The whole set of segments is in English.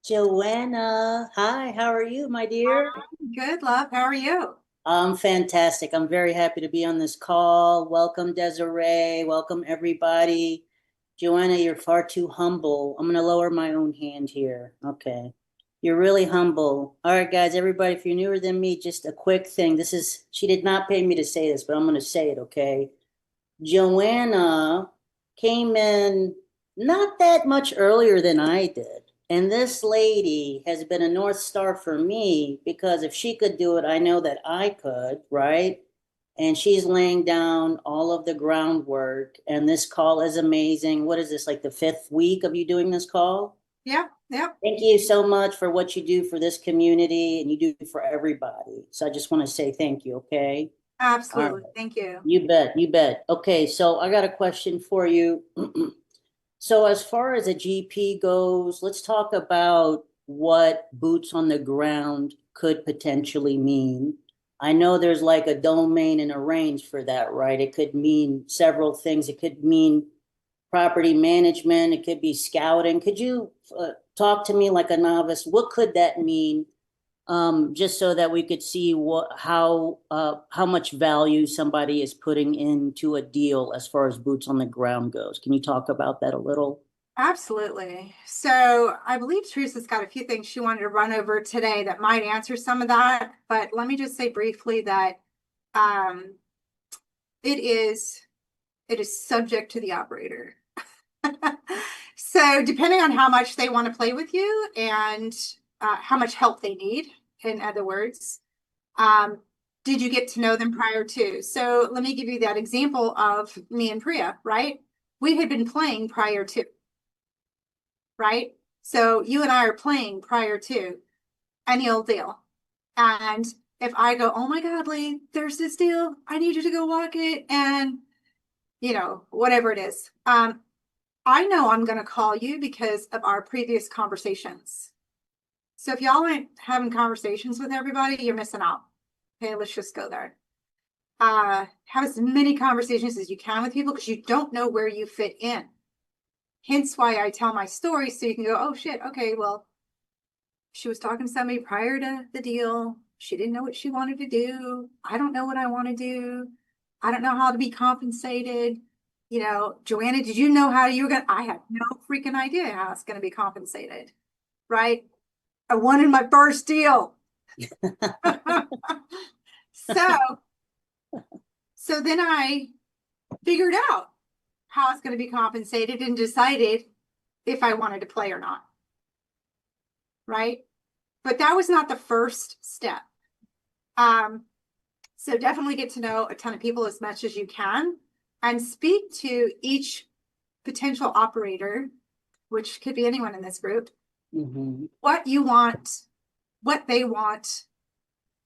Joanna, hi, how are you, my dear? Good, love. How are you? I'm fantastic. I'm very happy to be on this call. Welcome, Desiree. Welcome, everybody. Joanna, you're far too humble. I'm going to lower my own hand here. Okay. You're really humble. All right, guys, everybody, if you're newer than me, just a quick thing. She did not pay me to say this, but I'm going to say it, okay? Joanna came in not that much earlier than I did. And this lady has been a North Star for me because if she could do it, I know that I could, right? And she's laying down all of the groundwork. And this call is amazing. What is this, like the fifth week of you doing this call? Yep, yep, Thank you so much for what you do for this community and you do for everybody. So I just want to say thank you, okay? All right. absolutely. Thank you. You bet, you bet. Okay, so I got a question for you. So as far as a GP goes, let's talk about what boots on the ground could potentially mean. I know there's like a domain and a range for that, right? It could mean several things. It could mean property management. It could be scouting. Could you talk to me like a novice? What could that mean? Just so that we could see how much value somebody is putting into a deal as far as boots on the ground goes. Can you talk about that a little? Absolutely. So I believe Teresa's got a few things she wanted to run over today that might answer some of that. But let me just say briefly that um, it is it is subject to the operator. So depending on how much they want to play with you and how much help they need, in other words, um, did you get to know them prior to? So let me give you that example of me and Priya, right? We had been playing prior to, right? So you and I are playing prior to any old deal. And if I go, oh my God, Lee, there's this deal, I need you to go walk it, and whatever it is. I know I'm going to call you because of our previous conversations. So if y'all aren't having conversations with everybody, you're missing out. Okay, let's just go there. Have as many conversations as you can with people because you don't know where you fit in. Hence why I tell my story so you can go, oh shit, okay, well, she was talking to somebody prior to the deal. She didn't know what she wanted to do. I don't know what I want to do. I don't know how to be compensated. Joanna, did you know how you were going to? I had no freaking idea how it's going to be compensated, right? I wanted my first deal. So, so then I figured out how it's going to be compensated and decided if I wanted to play or not, right? But that was not the first step. Um, so definitely get to know a ton of people as much as you can and speak to each potential operator, which could be anyone in this group, what you want, what they want,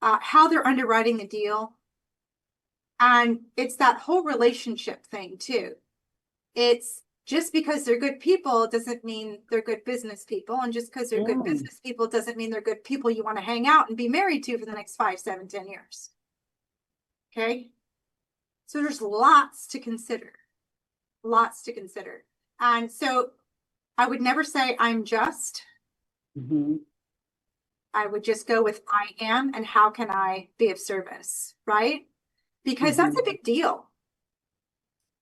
how they're underwriting the deal. And it's that whole relationship thing too. It's just because they're good people doesn't mean they're good business people. And just because they're good Mm. business people doesn't mean they're good people you want to hang out and be married to for the next 5, 7, 10 years. Okay. So there's lots to consider, lots to consider. And so I would never say I'm just, Mhm. I would just go with I am and how can I be of service, right? Because that's a Mhm. big deal.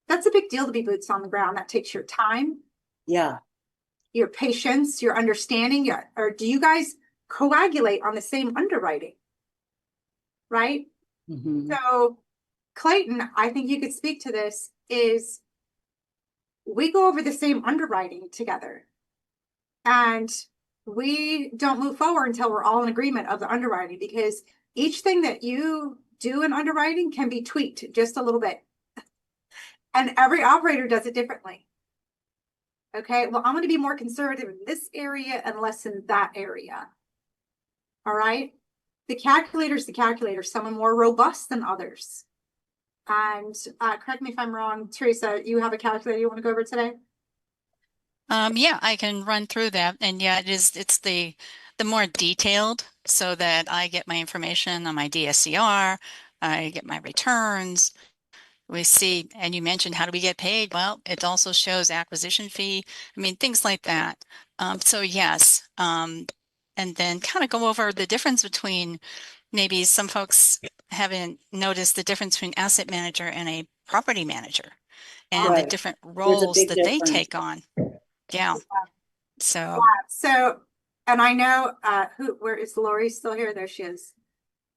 That's a big deal to be boots on the ground. That takes your time, Yeah. your patience, your understanding. Or do you guys coagulate on the same underwriting, right? Mhm. So, Clayton, I think you could speak to this, is we go over the same underwriting together and we don't move forward until we're all in agreement of the underwriting because each thing that you do in underwriting can be tweaked just a little bit. And every operator does it differently. Okay, well, I'm going to be more conservative in this area and less in that area. All right. The calculator is the calculator, some are more robust than others. And correct me if I'm wrong, Teresa, you have a calculator you want to go over today? Yeah, I can run through that. And yeah, it's the more detailed so that I get my information on my DSCR, I get my returns. We see, and you mentioned how do we get paid? Well, it also shows acquisition fee. I mean, things like that. So yes, And then kind of go over the difference between, maybe some folks haven't noticed the difference between asset manager and a property manager and the Right. different There's a roles big that they difference. take on. Yeah. So, So, and I know, where is Lori still here? There she is.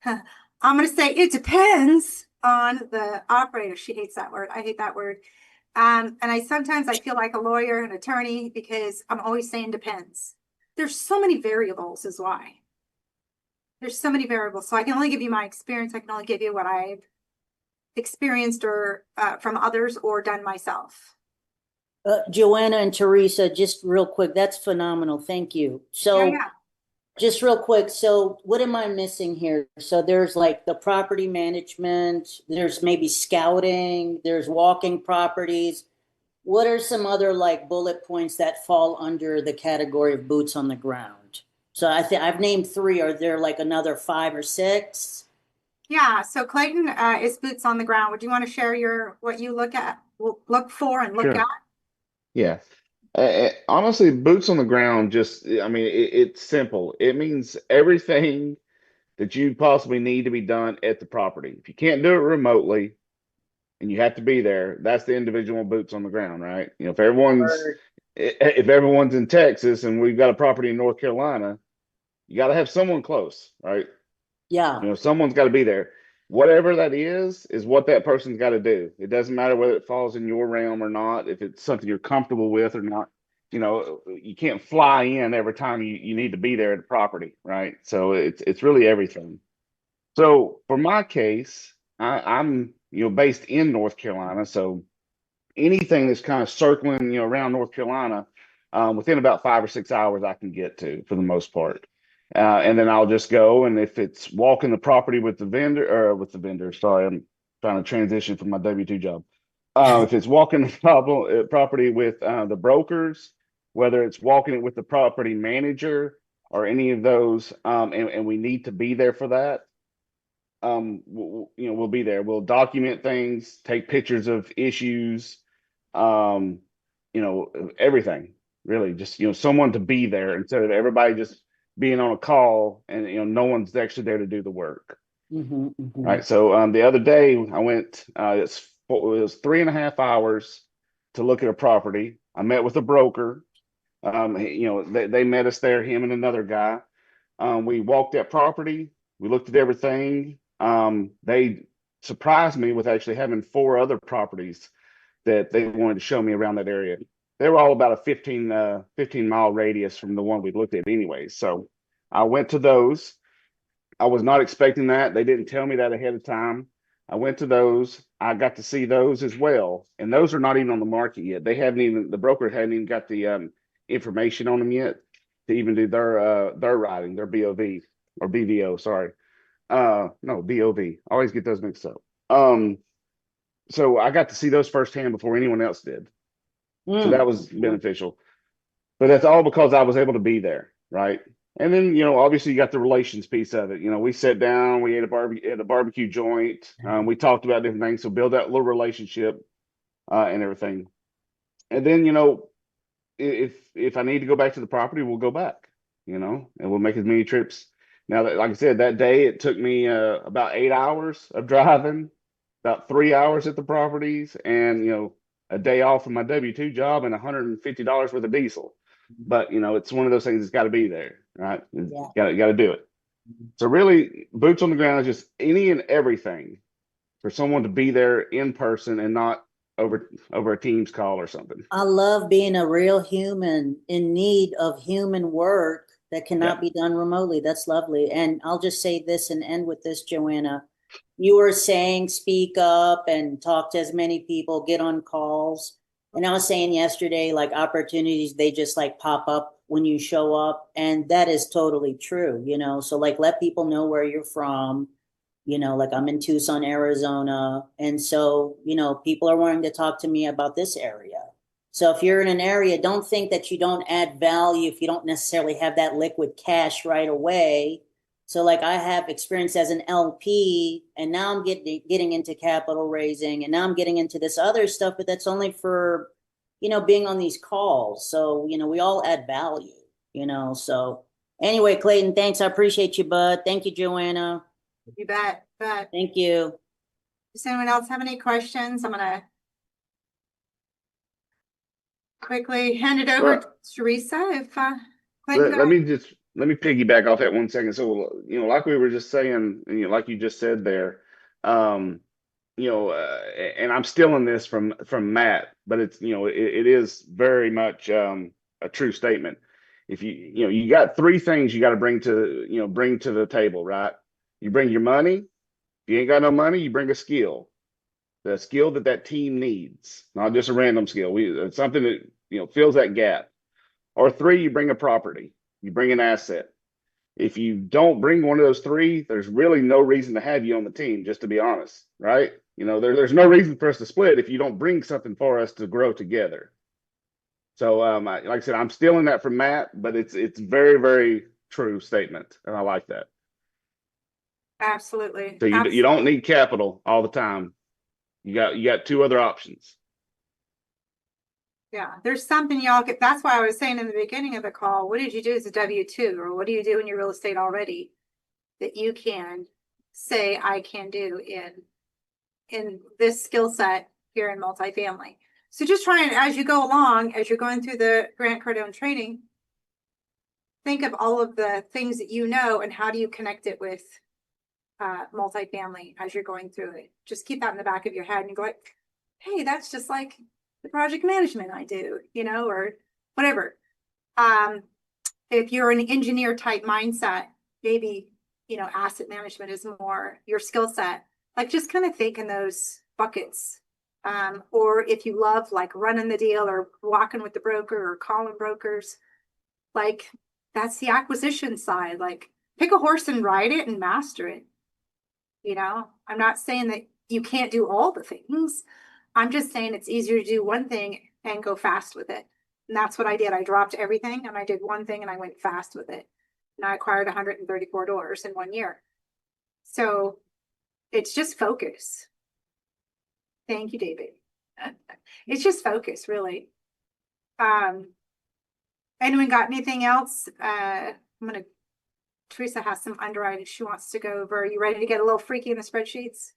I'm going to say it depends on the operator. She hates that word. I hate that word. And I sometimes I feel like a lawyer, an attorney, because I'm always saying depends. There's so many variables is why. There's so many variables. So I can only give you my experience. I can only give you what I've experienced or from others or done myself. Joanna and Teresa, just real quick, that's phenomenal. Thank you. So Yeah. just real quick, so what am I missing here? So there's like the property management, there's maybe scouting, there's walking properties. What are some other like bullet points that fall under the category of boots on the ground? So I think I've named three. Are there like another five or six? Yeah. So Clayton is boots on the ground. Would you want to share what you look for and look at? Sure. Yeah. Honestly, boots on the ground, I mean, it's simple. It means everything that you possibly need to be done at the property. If you can't do it remotely and you have to be there, that's the individual boots on the ground, right? You know, Or if everyone's in Texas and we've got a property in North Carolina, you got to have someone close, right? yeah. You know, someone's got to be there. Whatever that is what that person's got to do. It doesn't matter whether it falls in your realm or not, if it's something you're comfortable with or not. You know, you can't fly in every time you need to be there at the property, right? So it's really everything. So for my case, I'm based in North Carolina, so anything that's kind of circling, around North Carolina, within about 5 or 6 hours, I can get to for the most part. And then I'll just go, and if it's walking the property with the vendor, sorry, I'm trying to transition from my W-2 job. If it's walking the property with the brokers, whether it's walking it with the property manager or any of those, and we need to be there for that, we'll be there. We'll document things, take pictures of issues, um, everything really. Just someone to be there instead of everybody just being on a call and no one's actually there to do the work. Mhm, mhm. Right. So the other day I went. It was 3.5 hours to look at a property. I met with a broker. They met us there, him and another guy. We walked that property. We looked at everything. They surprised me with actually having four other properties that they wanted to show me around that area. They were all about a 15 mile radius from the one we looked at anyways. So I went to those. I was not expecting that. They didn't tell me that ahead of time. I went to those. I got to see those as well. And those are not even on the market yet. The broker hadn't even got the information on them yet to even do their writing, their BOV or BVO, sorry. No, BOV. I always get those mixed up. So I got to see those firsthand before anyone else did. So that was beneficial. But that's all because I was able to be there, right? And then, obviously you got the relations piece of it. We sat down, we ate at a barbecue joint. We talked about different things. So build that little relationship and everything. And then, if I need to go back to the property, we'll go back, and we'll make as many trips. Now that, like I said, that day it took me about 8 hours of driving, about 3 hours at the properties, and a day off from my W-2 job and $150 worth of diesel. But it's one of those things that's got to be there, right? Yeah. Got to do it. So really, boots on the ground is just any and everything for someone to be there in person and not over a Teams call or something. I love being a real human in need of human work that cannot be done remotely. That's lovely. And I'll just say this and end with this, Joanna. You were saying speak up and talk to as many people, get on calls. And I was saying yesterday, like opportunities, they just like pop up when you show up. And that is totally true, So like let people know where you're from. Like I'm in Tucson, Arizona. And so, people are wanting to talk to me about this area. So if you're in an area, don't think that you don't add value if you don't necessarily have that liquid cash right away. So like I have experience as an LP and now I'm getting into capital raising and now I'm getting into this other stuff, but that's only for, being on these calls. So, we all add value, so anyway, Clayton, thanks. I appreciate you, bud. Thank you, Joanna. You bet. But Thank you. does anyone else have any questions? I'm gonna quickly hand it over to Teresa if Clayton, go ahead. Let me piggyback off that 1 second. So, like we were just saying, like you just said there, um, and I'm stealing this from Matt, but it's, it is very much a true statement. If you got three things you got to bring to the table, right? You bring your money. If you ain't got no money, you bring a skill, the skill that team needs, not just a random skill. It's something that, fills that gap. Or three, you bring a property, you bring an asset. If you don't bring one of those three, there's really no reason to have you on the team, just to be honest, right? There's no reason for us to split if you don't bring something for us to grow together. So, like I said, I'm stealing that from Matt, but it's very, very true statement, and I like that. Absolutely. So you don't need capital all the time. You got two other options. Yeah, there's something y'all get. That's why I was saying in the beginning of the call, what did you do as a W-2, or what do you do in your real estate already that you can say I can do in this skill set here in multifamily? So just try and, as you go along, as you're going through the Grant Cardone training, think of all of the things that and how do you connect it with multifamily as you're going through it. Just keep that in the back of your head and go like, hey, that's just like the project management I do, or whatever. If you're an engineer type mindset, maybe, asset management is more your skill set. Like just kind of think in those buckets. Or if you love like running the deal or walking with the broker or calling brokers, like that's the acquisition side. Like pick a horse and ride it and master it. I'm not saying that you can't do all the things. I'm just saying it's easier to do one thing and go fast with it. And that's what I did. I dropped everything and I did one thing and I went fast with it. And I acquired 134 doors in 1 year. So it's just focus. Thank you, David. It's just focus, really. Anyone got anything else? Teresa has some underwriting she wants to go over. Are you ready to get a little freaky in the spreadsheets?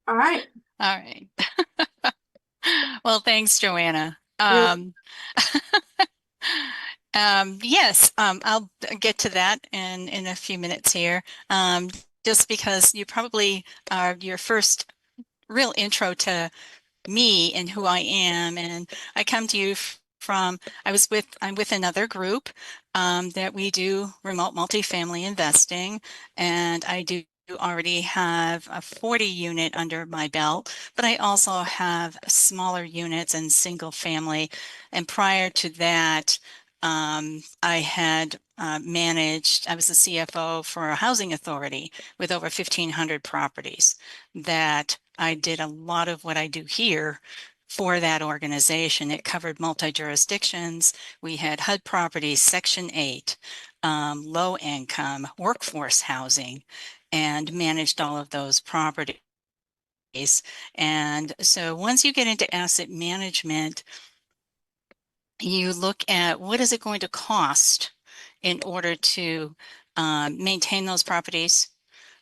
All right. All right. Well, thanks, Joanna. Yes, I'll get to that in a few minutes here. Just because you probably are your first real intro to me and who I am, and I come to you from I'm with another group that we do remote multifamily investing, and I do already have a 40 unit under my belt, but I also have smaller units and single family. And prior to that, I had I was the CFO for a housing authority with over 1,500 properties that I did a lot of what I do here for that organization. It covered multi-jurisdictions. We had HUD properties, Section 8, low income, workforce housing, and managed all of those properties. And so once you get into asset management, you look at what is it going to cost in order to maintain those properties,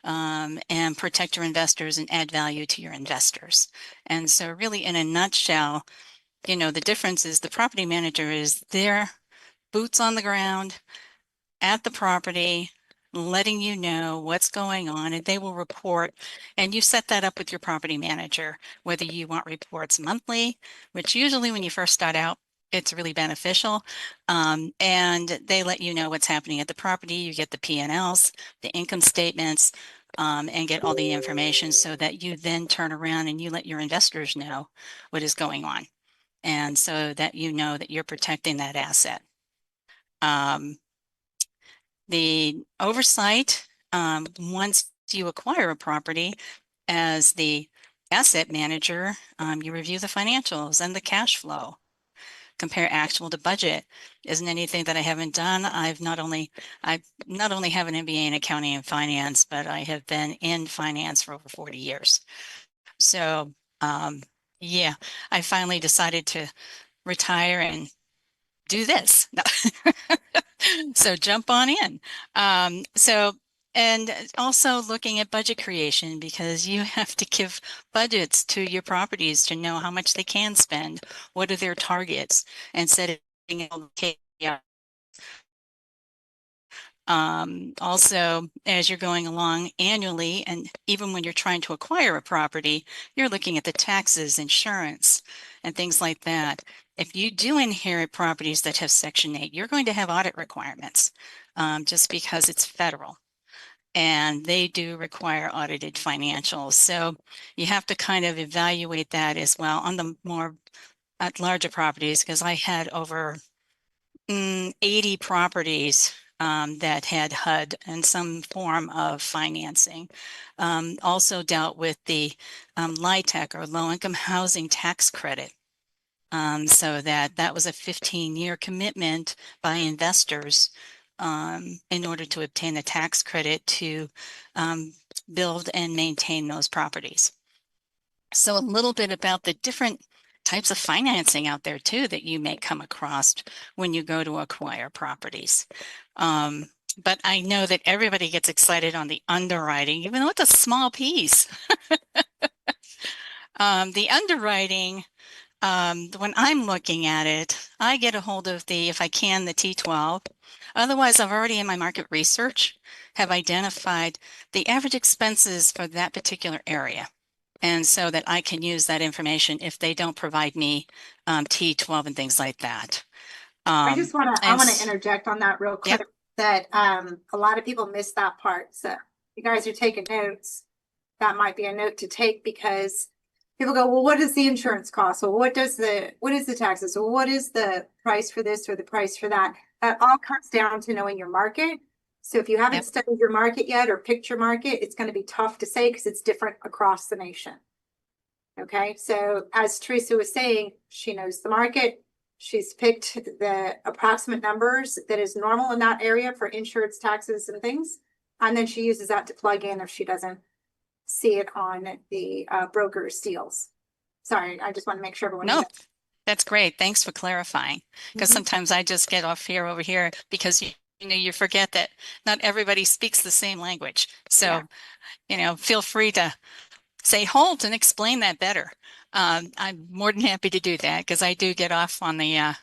and protect your investors and add value to your investors. And so really in a nutshell, the difference is the property manager is there, boots on the ground at the property, letting you know what's going on, and they will report. And you set that up with your property manager, whether you want reports monthly, which usually when you first start out, it's really beneficial. And they let you know what's happening at the property. You get the P&Ls, the income statements, and get all the information so that you then turn around and you let your investors know what is going on. And so that you know that you're protecting that asset. The oversight, once you acquire a property as the asset manager, you review the financials and the cash flow, compare actual to budget. Isn't anything that I haven't done. I not only have an MBA in accounting and finance, but I have been in finance for over 40 years. So Yeah, I finally decided to retire and do this. No. So jump on in. And also looking at budget creation, because you have to give budgets to your properties to know how much they can spend, what are their targets, and setting KPIs. Also, as you're going along annually, and even when you're trying to acquire a property, you're looking at the taxes, insurance, and things like that. If you do inherit properties that have Section 8, you're going to have audit requirements, just because it's federal. And they do require audited financials. So you have to kind of evaluate that as well on the more larger properties, because I had over 80 properties that had HUD and some form of financing. Also dealt with the LIHTC, or low income housing tax credit. So that was a 15-year commitment by investors in order to obtain the tax credit to build and maintain those properties. So a little bit about the different types of financing out there too that you may come across when you go to acquire properties. But I know that everybody gets excited on the underwriting, even though it's a small piece. The underwriting, when I'm looking at it, I get a hold of if I can, the T12. Otherwise, I've already in my market research have identified the average expenses for that particular area. And so that I can use that information if they don't provide me T12 and things like that. I just want to, I And want to interject on that real quick, yep, that a lot of people miss that part. So you guys are taking notes. That might be a note to take, because people go, well, what does the insurance cost? Well, what is the taxes? Well, what is the price for this or the price for that? That all comes down to knowing your market. So if you haven't yep, studied your market yet or picked your market, it's going to be tough to say because it's different across the nation. Okay, so as Teresa was saying, she knows the market. She's picked the approximate numbers that is normal in that area for insurance, taxes, and things. And then she uses that to plug in if she doesn't see it on the broker's deals. Sorry, I just want to make sure everyone no, knows. that's great. Thanks for clarifying. Because Mhm. sometimes I just get off here over here because you forget that not everybody speaks the same language. Yeah. So, feel free to say halt and explain that better. I'm more than happy to do that because I do get off on the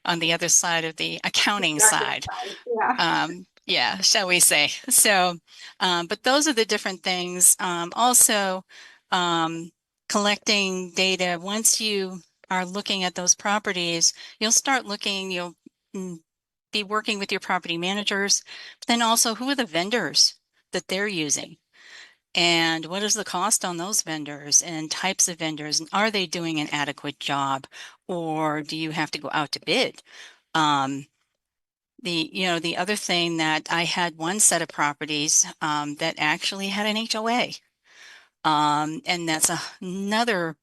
other side of the accounting side. Yeah. Yeah, shall we say. So, but those are the different things. Also, collecting data. Once you are looking at those properties, you'll start looking, you'll be working with your property managers, but then also who are the vendors that they're using? And what is the cost on those vendors and types of vendors? And are they doing an adequate job? Or do you have to go out to bid? The other thing that I had one set of properties that actually had an HOA. And that's another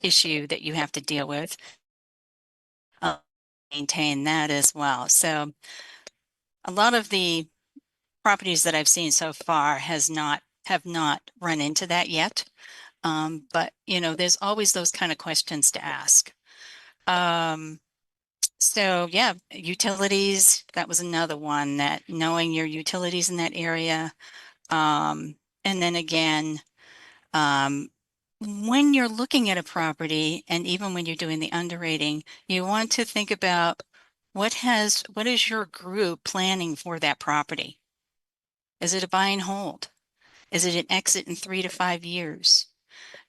issue that you have to deal with. Maintain that as well. So a lot of the properties that I've seen so far have not run into that yet. But there's always those kind of questions to ask. So yeah, utilities, that was another one, that knowing your utilities in that area. And then again, when you're looking at a property and even when you're doing the underwriting, you want to think about what is your group planning for that property? Is it a buy and hold? Is it an exit in 3 to 5 years?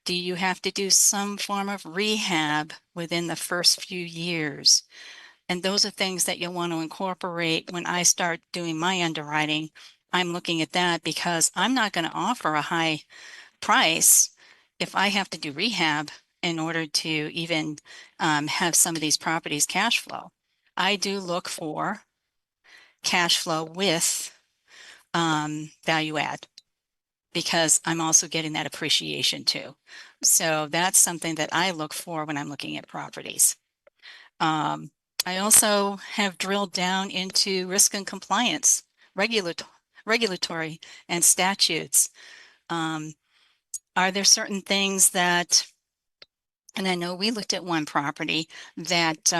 Do you have to do some form of rehab within the first few years? And those are things that you'll want to incorporate when I start doing my underwriting. I'm looking at that because I'm not going to offer a high price if I have to do rehab in order to even have some of these properties cash flow. I do look for cash flow with value add because I'm also getting that appreciation too. So that's something that I look for when I'm looking at properties. I also have drilled down into risk and compliance, regulatory and statutes. Are there certain things that And I know we looked at one property that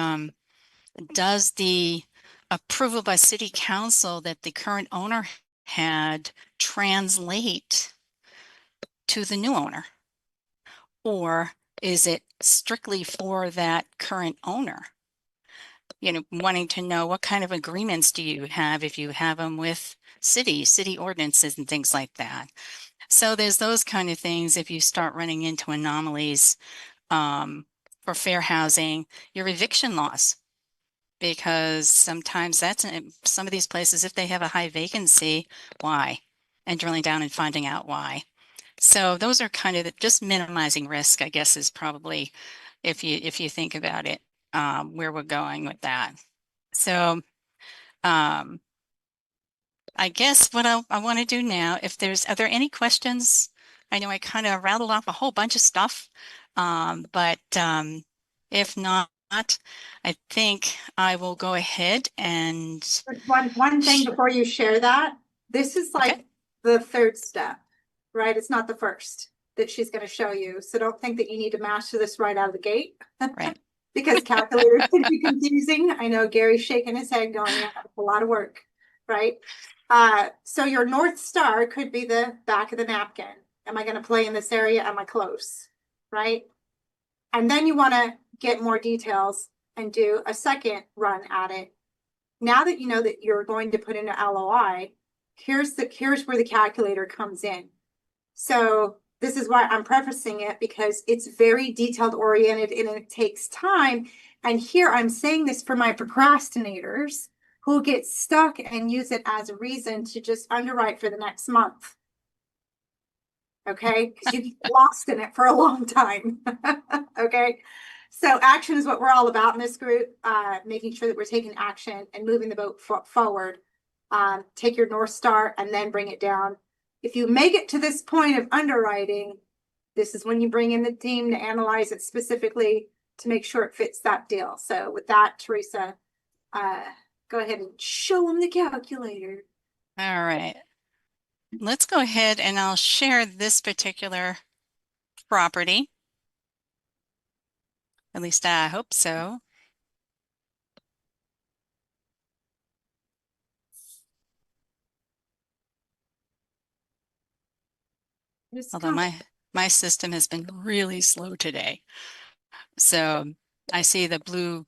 does the approval by city council that the current owner had translate to the new owner? Or is it strictly for that current owner? You know, wanting to know what kind of agreements do you have if you have them with city ordinances and things like that. So there's those kind of things if you start running into anomalies for fair housing, your eviction laws, because sometimes that's in some of these places, if they have a high vacancy, why? And drilling down and finding out why. So those are kind of just minimizing risk, I guess, is probably, if you think about it, where we're going with that. So I guess what I want to do now, are there any questions? I know I kind of rattled off a whole bunch of stuff, but if not, I think I will go ahead and, One thing before you share that, this is like okay, the third step, right? It's not the first that she's going to show you. So don't think that you need to master this right out of the gate. right. Because calculators can be confusing. I know Gary's shaking his head going, yeah, that's a lot of work, right? So your North Star could be the back of the napkin. Am I going to play in this area? Am I close? Right? And then you want to get more details and do a second run at it. Now that you know that you're going to put in an LOI, here's where the calculator comes in. So this is why I'm prefacing it, because it's very detailed oriented and it takes time. And here I'm saying this for my procrastinators who get stuck and use it as a reason to just underwrite for the next month. Okay, because you get lost in it for a long time. Okay, so action is what we're all about in this group, making sure that we're taking action and moving the boat forward. Take your North Star and then bring it down. If you make it to this point of underwriting, this is when you bring in the team to analyze it specifically to make sure it fits that deal. So with that, Teresa, go ahead and show them the calculator. All right. Let's go ahead and I'll share this particular property. At least I hope so. Although my system has been really slow today. So I see the blue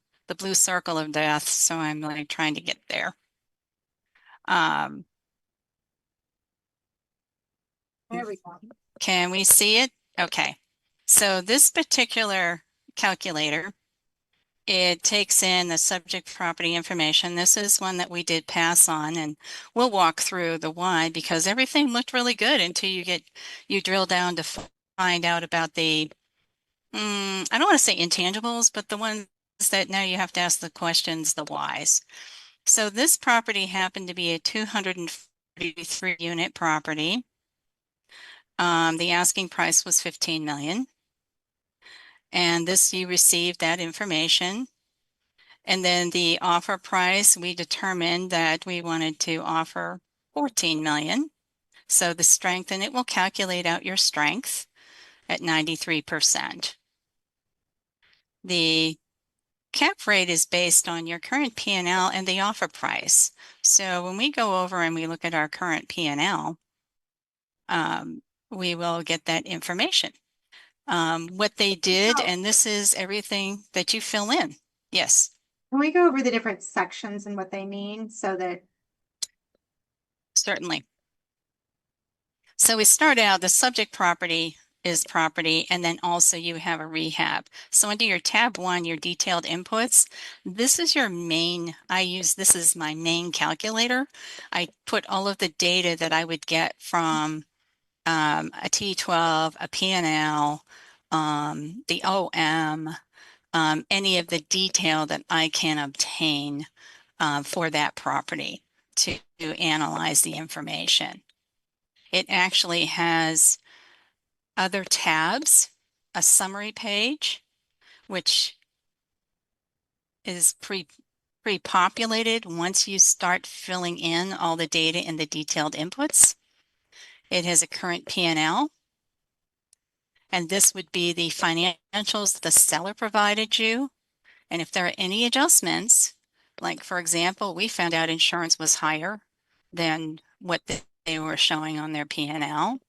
circle of death, so I'm like trying to get there. There we go. Can we see it? Okay. So this particular calculator, it takes in the subject property information. This is one that we did pass on, and we'll walk through the why, because everything looked really good until you drill down to find out about the, I don't want to say intangibles, but the ones that now you have to ask the questions, the whys. So this property happened to be a 243 unit property. The asking price was 15 million. And this, you received that information. And then the offer price, we determined that we wanted to offer 14 million. So the strength, and it will calculate out your strength at 93%. The cap rate is based on your current P&L and the offer price. So when we go over and we look at our current P&L, we will get that information. What they did, and this is everything that you fill in. Yes. Can we go over the different sections and what they mean so that? Certainly. So we start out, the subject property is property, and then also you have a rehab. So under your tab 1, your detailed inputs, this is your main, this is my main calculator. I put all of the data that I would get from a T12, a P&L, the OM, any of the detail that I can obtain for that property to analyze the information. It actually has other tabs, a summary page, which is pre-populated once you start filling in all the data in the detailed inputs. It has a current P&L. And this would be the financials the seller provided you. And if there are any adjustments, like for example, we found out insurance was higher than what they were showing on their P&L.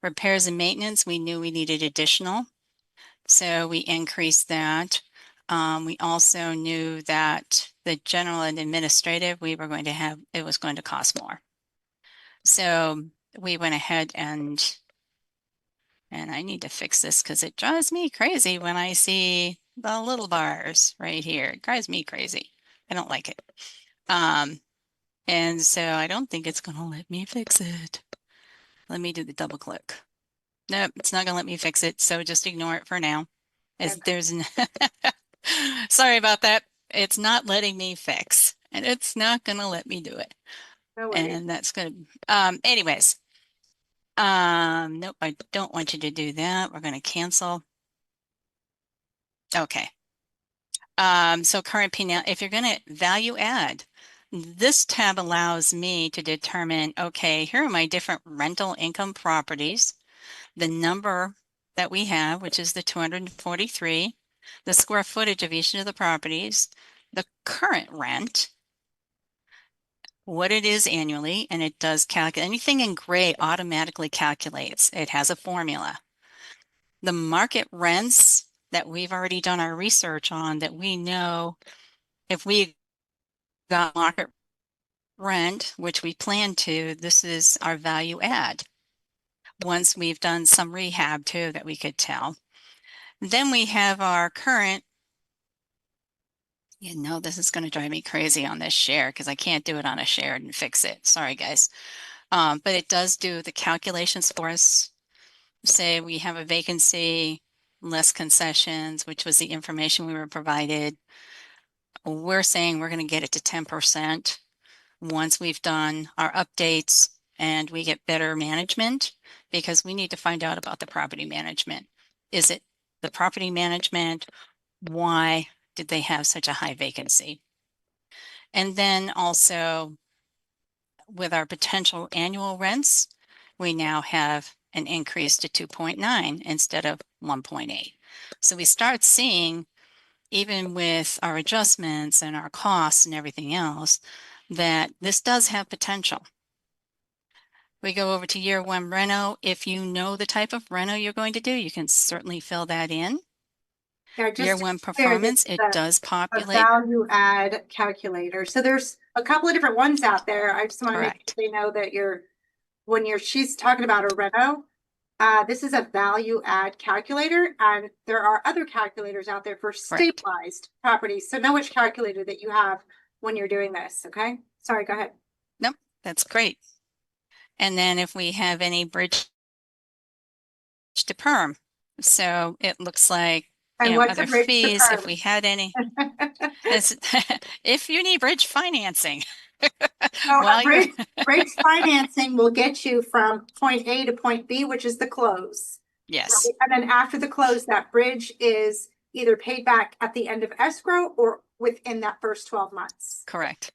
Repairs and maintenance, we knew we needed additional, so we increased that. We also knew that the general and administrative, we were going to have, it was going to cost more. So we went ahead and I need to fix this because it drives me crazy when I see the little bars right here. It drives me crazy. I don't like it. And so I don't think it's going to let me fix it. Let me do the double click. Nope, it's not going to let me fix it. So just ignore it for now. As there's sorry about that. It's not letting me fix, and it's not going to let me do it. No worries. And that's good. Anyways, nope, I don't want you to do that. We're going to cancel. Okay. So current P&L, if you're going to value add, this tab allows me to determine, okay, here are my different rental income properties, the number that we have, which is the 243, the square footage of each of the properties, the current rent, what it is annually, and it does calculate. Anything in gray automatically calculates. It has a formula. The market rents that we've already done our research on, that we know if we got market rent, which we plan to, this is our value add. Once we've done some rehab too that we could tell. Then we have our current, this is going to drive me crazy on this share because I can't do it on a share and fix it. Sorry, guys. But it does do the calculations for us. Say we have a vacancy, less concessions, which was the information we were provided. We're saying we're going to get it to 10% once we've done our updates and we get better management, because we need to find out about the property management. Is it the property management? Why did they have such a high vacancy? And then also with our potential annual rents, we now have an increase to 2.9 instead of 1.8. So we start seeing, even with our adjustments and our costs and everything else, that this does have potential. We go over to year one reno. If you know the type of reno you're going to do, you can certainly fill that in. Yeah, just Year to one be clear, performance, this it is does a populate. value add calculator. So there's a couple of different ones out there. I just want to make Correct. sure they know that she's talking about a reno, this is a value add calculator, and there are other calculators out there for Correct. stabilized properties. So know which calculator that you have when you're doing this. Okay. Sorry, go ahead. Nope, that's great. And then if we have any bridge to perm, so it looks like, And what's other a bridge to fees, if perm? we had any, if you need bridge financing. So While a bridge financing will get you from point A to point B, which is the close. Yes, Right? And then after the close, that bridge is either paid back at the end of escrow or within that first 12 months. correct.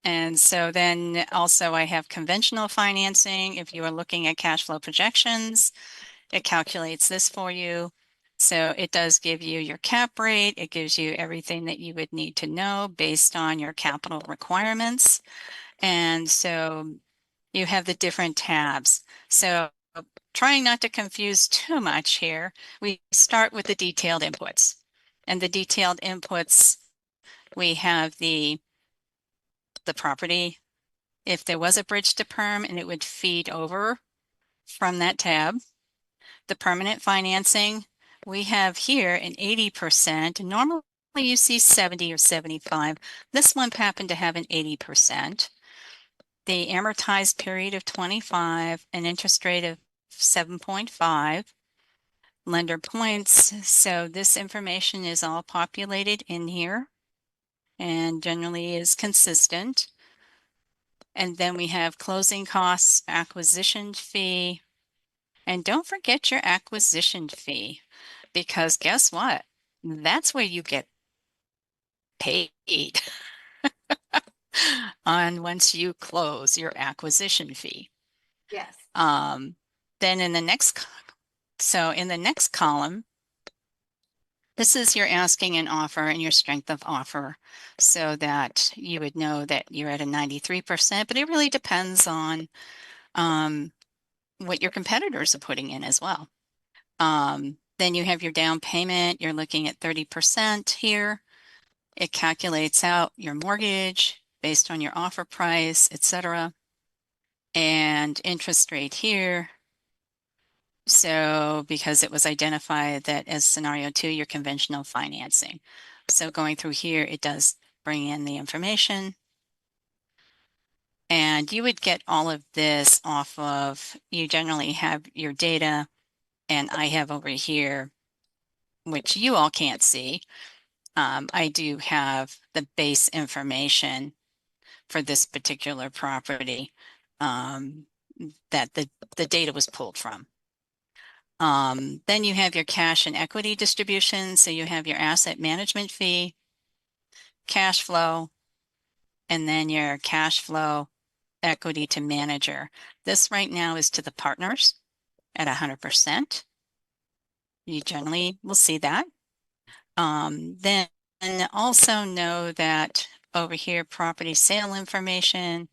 And so then also I have conventional financing. If you are looking at cash flow projections, it calculates this for you. So it does give you your cap rate. It gives you everything that you would need to know based on your capital requirements. And so you have the different tabs. So trying not to confuse too much here, we start with the detailed inputs. And the detailed inputs, we have the property. If there was a bridge to perm, and it would feed over from that tab. The permanent financing, we have here an 80%. Normally you see 70 or 75. This one happened to have an 80%. The amortized period of 25, an interest rate of 7.5, lender points. So this information is all populated in here and generally is consistent. And then we have closing costs, acquisition fee, and don't forget your acquisition fee, because guess what? That's where you get paid on once you close your acquisition fee. Yes. Then in the next So in the next column, this is your asking and offer and your strength of offer, so that you would know that you're at a 93%, but it really depends on what your competitors are putting in as well. Then you have your down payment. You're looking at 30% here. It calculates out your mortgage based on your offer price, etc. And interest rate here. So because it was identified that as scenario 2, your conventional financing. So going through here, it does bring in the information. And you would get all of this off of, you generally have your data, and I have over here, which you all can't see. I do have the base information for this particular property that the data was pulled from. Then you have your cash and equity distribution. So you have your asset management fee, cash flow, and then your cash flow equity to manager. This right now is to the partners at 100%. You generally will see that. Then also know that over here, property sale information,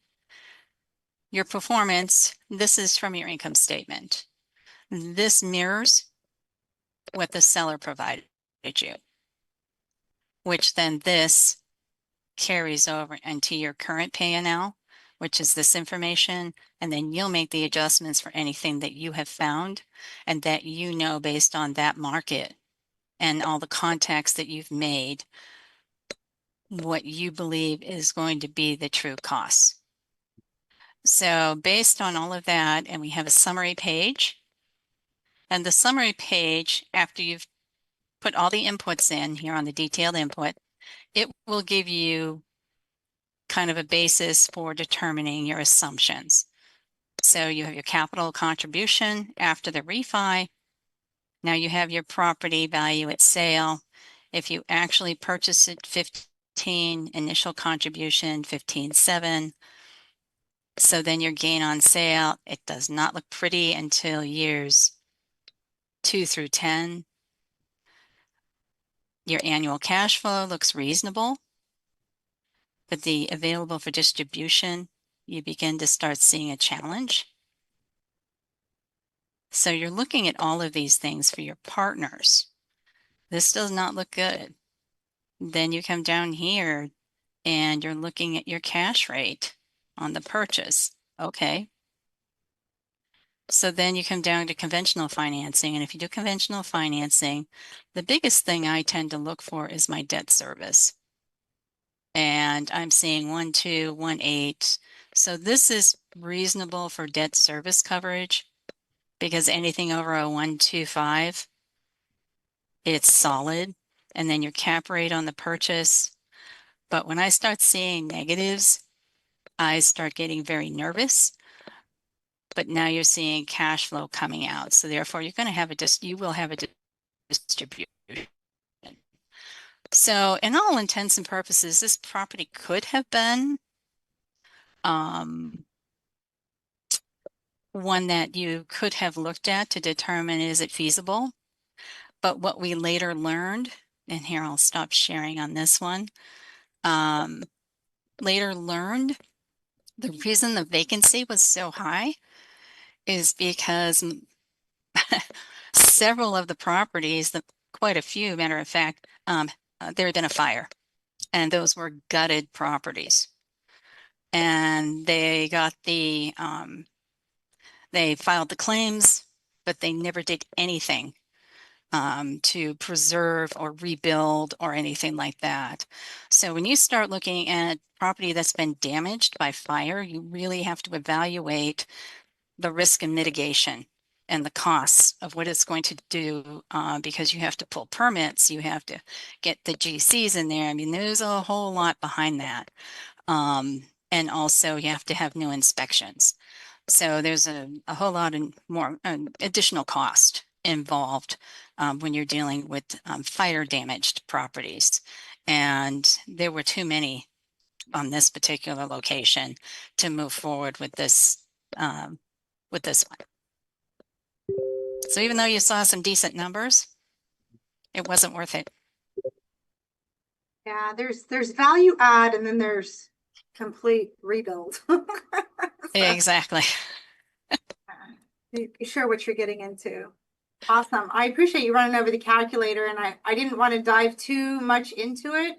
your performance, this is from your income statement. This mirrors what the seller provided you, which then this carries over into your current P&L, which is this information, and then you'll make the adjustments for anything that you have found and that you know based on that market and all the contacts that you've made, what you believe is going to be the true costs. So based on all of that, and we have a summary page, and the summary page, after you've put all the inputs in here on the detailed input, it will give you kind of a basis for determining your assumptions. So you have your capital contribution after the refi. Now you have your property value at sale. If you actually purchase it, 15 initial contribution, 15.7. So then your gain on sale, it does not look pretty until years 2 through 10. Your annual cash flow looks reasonable, but the available for distribution, you begin to start seeing a challenge. So you're looking at all of these things for your partners. This does not look good. Then you come down here and you're looking at your cash rate on the purchase. Okay. So then you come down to conventional financing. And if you do conventional financing, the biggest thing I tend to look for is my debt service. And I'm seeing 1.2, 1.8. So this is reasonable for debt service coverage because anything over a 1.25, it's solid. And then your cap rate on the purchase. But when I start seeing negatives, I start getting very nervous. But now you're seeing cash flow coming out. So therefore you're going to have you will have a distribution. So in all intents and purposes, this property could have been one that you could have looked at to determine, is it feasible? But what we later learned, and here I'll stop sharing on this one, later learned the reason the vacancy was so high is because several of the properties, quite a few, matter of fact, there had been a fire, and those were gutted properties. And they got they filed the claims, but they never did anything to preserve or rebuild or anything like that. So when you start looking at property that's been damaged by fire, you really have to evaluate the risk and mitigation and the costs of what it's going to do, because you have to pull permits, you have to get the GCs in there. I mean, there's a whole lot behind that. And also you have to have new inspections. So there's a whole lot of more additional cost involved when you're dealing with fire damaged properties. And there were too many on this particular location to move forward with this one. So even though you saw some decent numbers, it wasn't worth it. Yeah, there's value add and then there's complete rebuild. So, Exactly. you're sure what you're getting into. Awesome. I appreciate you running over the calculator, and I didn't want to dive too much into it.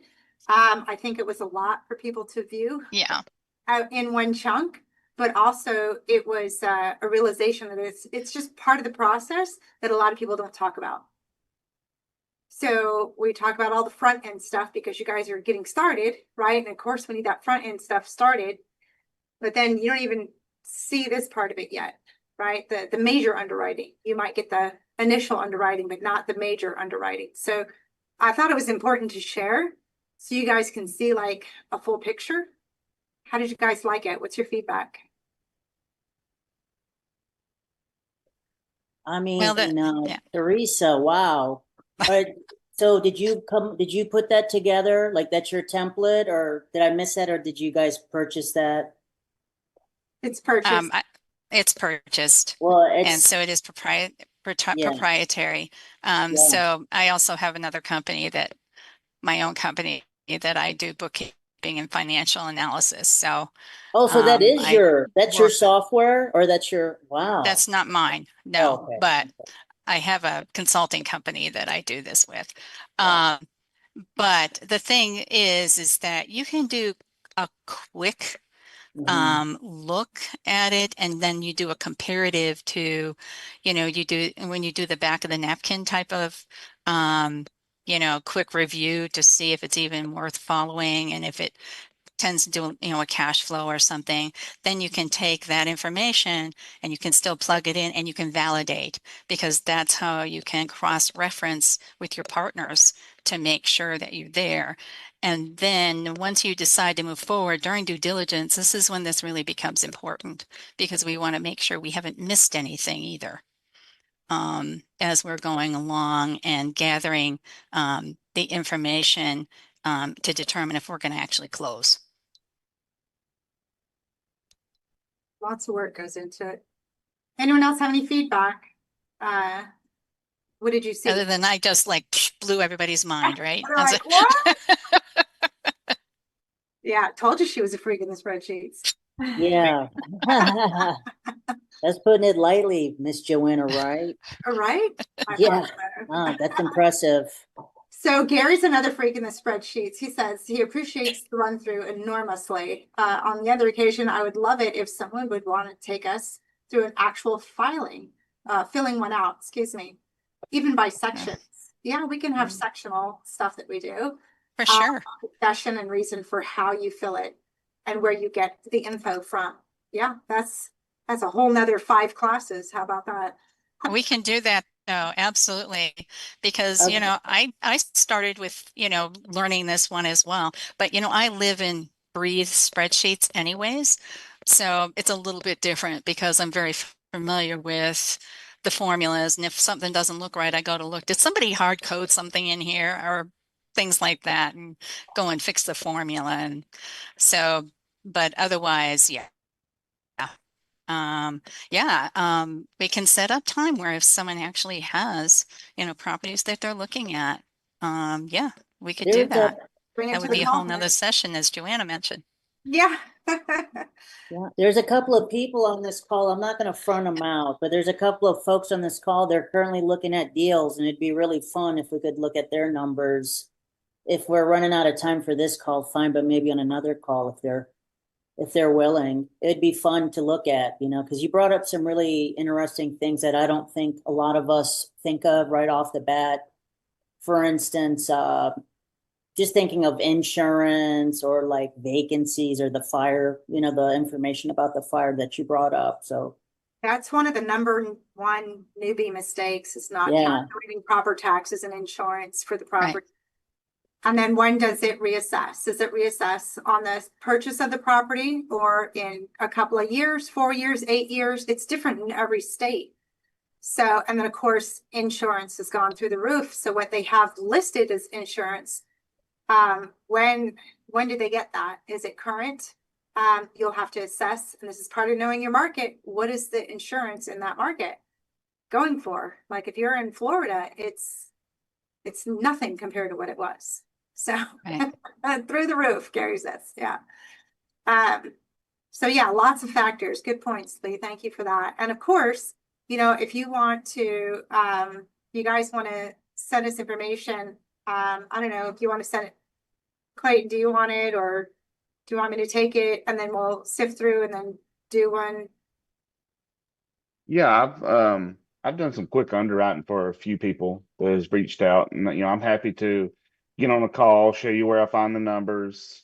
I think it was a lot for people to view Yeah. in one chunk, but also it was a realization that it's just part of the process that a lot of people don't talk about. So we talk about all the front end stuff because you guys are getting started, right? And of course, we need that front end stuff started, but then you don't even see this part of it yet, right? The major underwriting. You might get the initial underwriting, but not the major underwriting. So I thought it was important to share so you guys can see like a full picture. How did you guys like it? What's your feedback? I Well, mean, yeah. Teresa, wow. So did you put that together? Like that's your template, or did I miss that, or did you guys purchase that? It's purchased. It's purchased, Well, and it's, so it is yeah, proprietary. yeah. So I also have another company my own company that I do bookkeeping and financial analysis. So Oh, so I that's your work, software, or wow. that's not mine, Oh, no, okay. but I have a consulting company that I do this with. Wow. But the thing is that you can do a quick Mhm. look at it, and then you do a comparative to, when you do the back of the napkin type of, quick review to see if it's even worth following, and if it tends to do, a cash flow or something, then you can take that information and you can still plug it in and you can validate, because that's how you can cross-reference with your partners to make sure that you're there. And then once you decide to move forward during due diligence, this is when this really becomes important, because we want to make sure we haven't missed anything either, as we're going along and gathering the information to determine if we're going to actually close. Lots of work goes into it. Anyone else have any feedback? What did you see? Other than I just like blew everybody's mind, right? They're like, what? Yeah, told you she was a freak in the spreadsheets. Yeah. That's putting it lightly, Miss Joanna, right? All right. I Yeah. thought so. Wow, that's impressive. So Gary's another freak in the spreadsheets. He says he appreciates the run through enormously. On the other occasion, I would love it if someone would want to take us through an actual filling one out, excuse me, even by sections. Yeah, we can have sectional stuff that we do. For sure. Discussion and reason for how you fill it and where you get the info from. Yeah, that's a whole nother 5 classes. How about that? We can do that. No, absolutely. Because, Okay. I started with, learning this one as well. But, I live and breathe spreadsheets anyways. So it's a little bit different because I'm very familiar with the formulas. And if something doesn't look right, I go to look. Did somebody hard code something in here or things like that, and go and fix the formula? And so, but otherwise, yeah. We can set up time where if someone actually has, properties that they're looking at, yeah, we could do There's a that. Bring it That to would the be a whole conference. nother session, as Joanna mentioned. Yeah. Yeah, there's a couple of people on this call. I'm not going to front them out, but there's a couple of folks on this call. They're currently looking at deals, and it'd be really fun if we could look at their numbers. If we're running out of time for this call, fine, but maybe on another call if they're willing. It'd be fun to look at, because you brought up some really interesting things that I don't think a lot of us think of right off the bat. For instance, just thinking of insurance or like vacancies or the fire, the information about the fire that you brought up. So That's one of the number one newbie mistakes is not yeah, calculating proper taxes and insurance for the Right. property. And then when does it reassess? Does it reassess on the purchase of the property or in a couple of years, 4 years, 8 years? It's different in every state. So, and then of course, insurance has gone through the roof. So what they have listed as insurance, when did they get that? Is it current? You'll have to assess, and this is part of knowing your market. What is the insurance in that market? going for. Like if you're in Florida, it's nothing compared to what it was. So Right. through the roof, Gary says, yeah. So yeah, lots of factors. Good points, Lee. Thank you for that. And of course, you know, if you want to, you guys want to send us information. I don't know if you want to send it. Clayton, do you want it, or do you want me to take it and then we'll sift through and then do one? Yeah, I've done some quick underwriting for a few people that has reached out, and I'm happy to get on a call, show you where I find the numbers,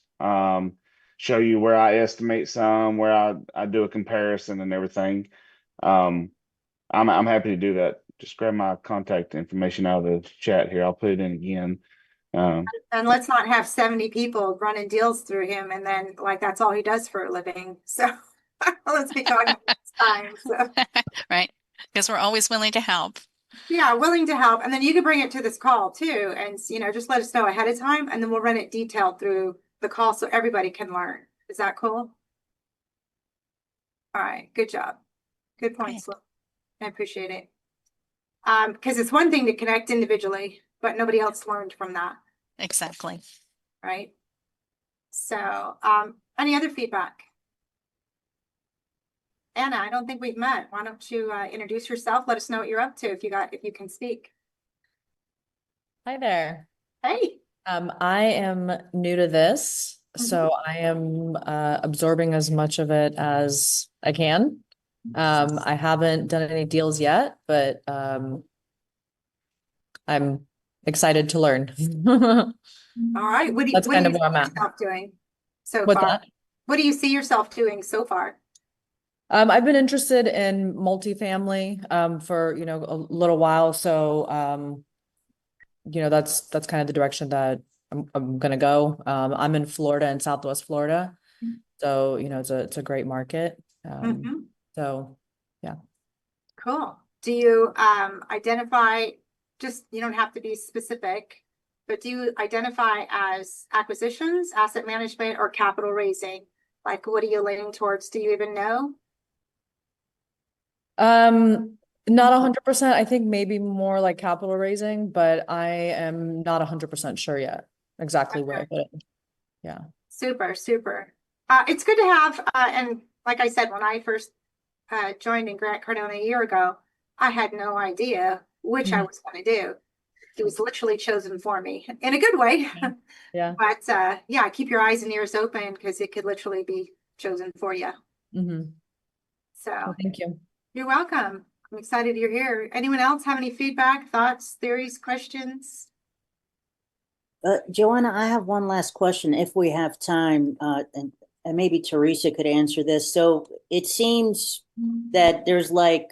show you where I estimate some, where I do a comparison and everything. Um, I'm happy to do that. Just grab my contact information out of the chat here. I'll put it in again. Um, And let's not have 70 people running deals through him and then like that's all he does for a living. So let's be talking next time. So Right. Because we're always willing to help. yeah, willing to help. And then you can bring it to this call too. And you know, just let us know ahead of time and then we'll run it detailed through the call so everybody can learn. Is that cool? All right, good job. Good points. Lou. I appreciate it. Because it's one thing to connect individually, but nobody else learned from that, Exactly. right? So, any other feedback? Anna, I don't think we've met. Why don't you introduce yourself? Let us know what you're up to if you can speak. Hi there. Hey. I am new to this, so I am absorbing as much of it as I can. I haven't done any deals yet, but I'm excited to learn. All right. That's What do kind you of see where I'm at. yourself doing so What's far? that? What do you see yourself doing so far? I've been interested in multifamily for a little while, so that's kind of the direction that I'm gonna go. I'm in Florida, in Southwest Florida, so it's a great market. Mhm. So yeah. Cool. Do you identify, just you don't have to be specific, but do you identify as acquisitions, asset management, or capital raising? Like what are you leaning towards? Do you even know? Not 100%. I think maybe more like capital raising, but I am not 100% sure yet exactly where I put it. Yeah. Super, super. It's good to have, and like I said, when I first joined in Grant Cardone a year ago, I had no idea which I was going to do. It was literally chosen for me in a good way. Yeah. But yeah, keep your eyes and ears open because it could literally be chosen for you. Mm-hmm. So Well, thank you. you're welcome. I'm excited you're here. Anyone else have any feedback, thoughts, theories, questions? Joanna, I have one last question if we have time, and maybe Teresa could answer this. So it seems that there's like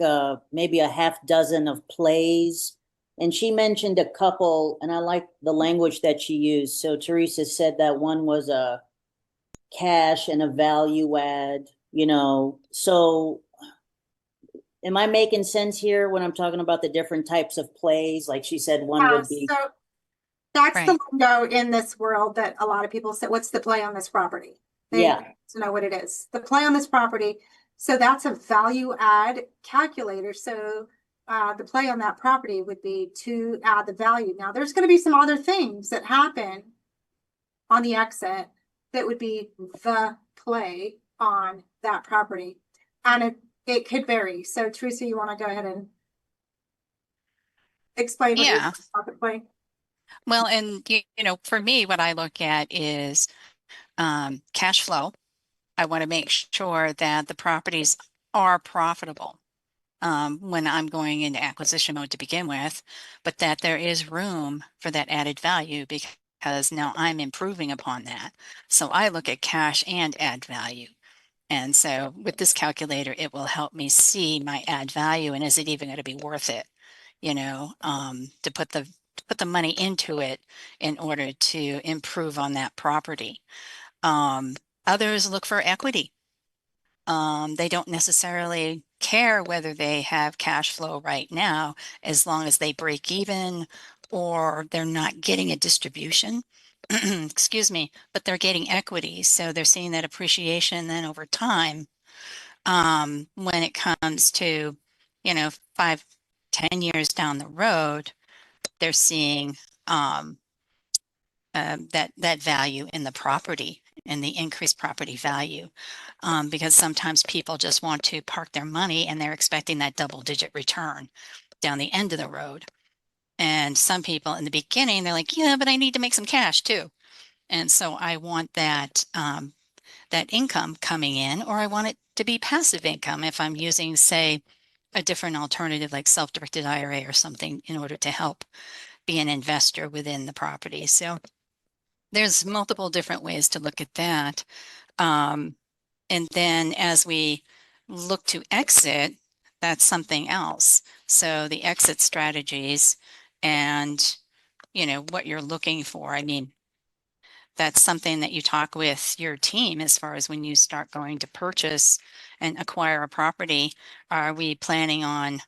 maybe a half dozen of plays, and she mentioned a couple, and I like the language that she used. So Teresa said that one was a cash and a value add, So am I making sense here when I'm talking about the different types of plays? Like she said, one Yeah, would be, so that's the Right. lingo in this world that a lot of people say, what's the play on this property? They yeah. to know what it is. The play on this property. So that's a value add calculator. So the play on that property would be to add the value. Now there's going to be some other things that happen on the exit that would be the play on that property. And it could vary. So Teresa, you want to go ahead and explain what you're Yeah. talking about? Well, and for me, what I look at is cash flow. I want to make sure that the properties are profitable when I'm going into acquisition mode to begin with, but that there is room for that added value because now I'm improving upon that. So I look at cash and add value. And so with this calculator, it will help me see my add value and is it even going to be worth it, to put the money into it in order to improve on that property. Others look for equity. They don't necessarily care whether they have cash flow right now, as long as they break even or they're not getting a distribution. Excuse me, but they're getting equity. So they're seeing that appreciation then over time. When it comes to, 5, 10 years down the road, they're seeing that value in the property and the increased property value. Because sometimes people just want to park their money and they're expecting that double-digit return down the end of the road. And some people in the beginning, they're like, yeah, but I need to make some cash too. And so I want that that income coming in, or I want it to be passive income if I'm using, say, a different alternative like self-directed IRA or something in order to help be an investor within the property. So there's multiple different ways to look at that. And then as we look to exit, that's something else. So the exit strategies and, what you're looking for. I mean, that's something that you talk with your team as far as when you start going to purchase and acquire a property. Are we planning on,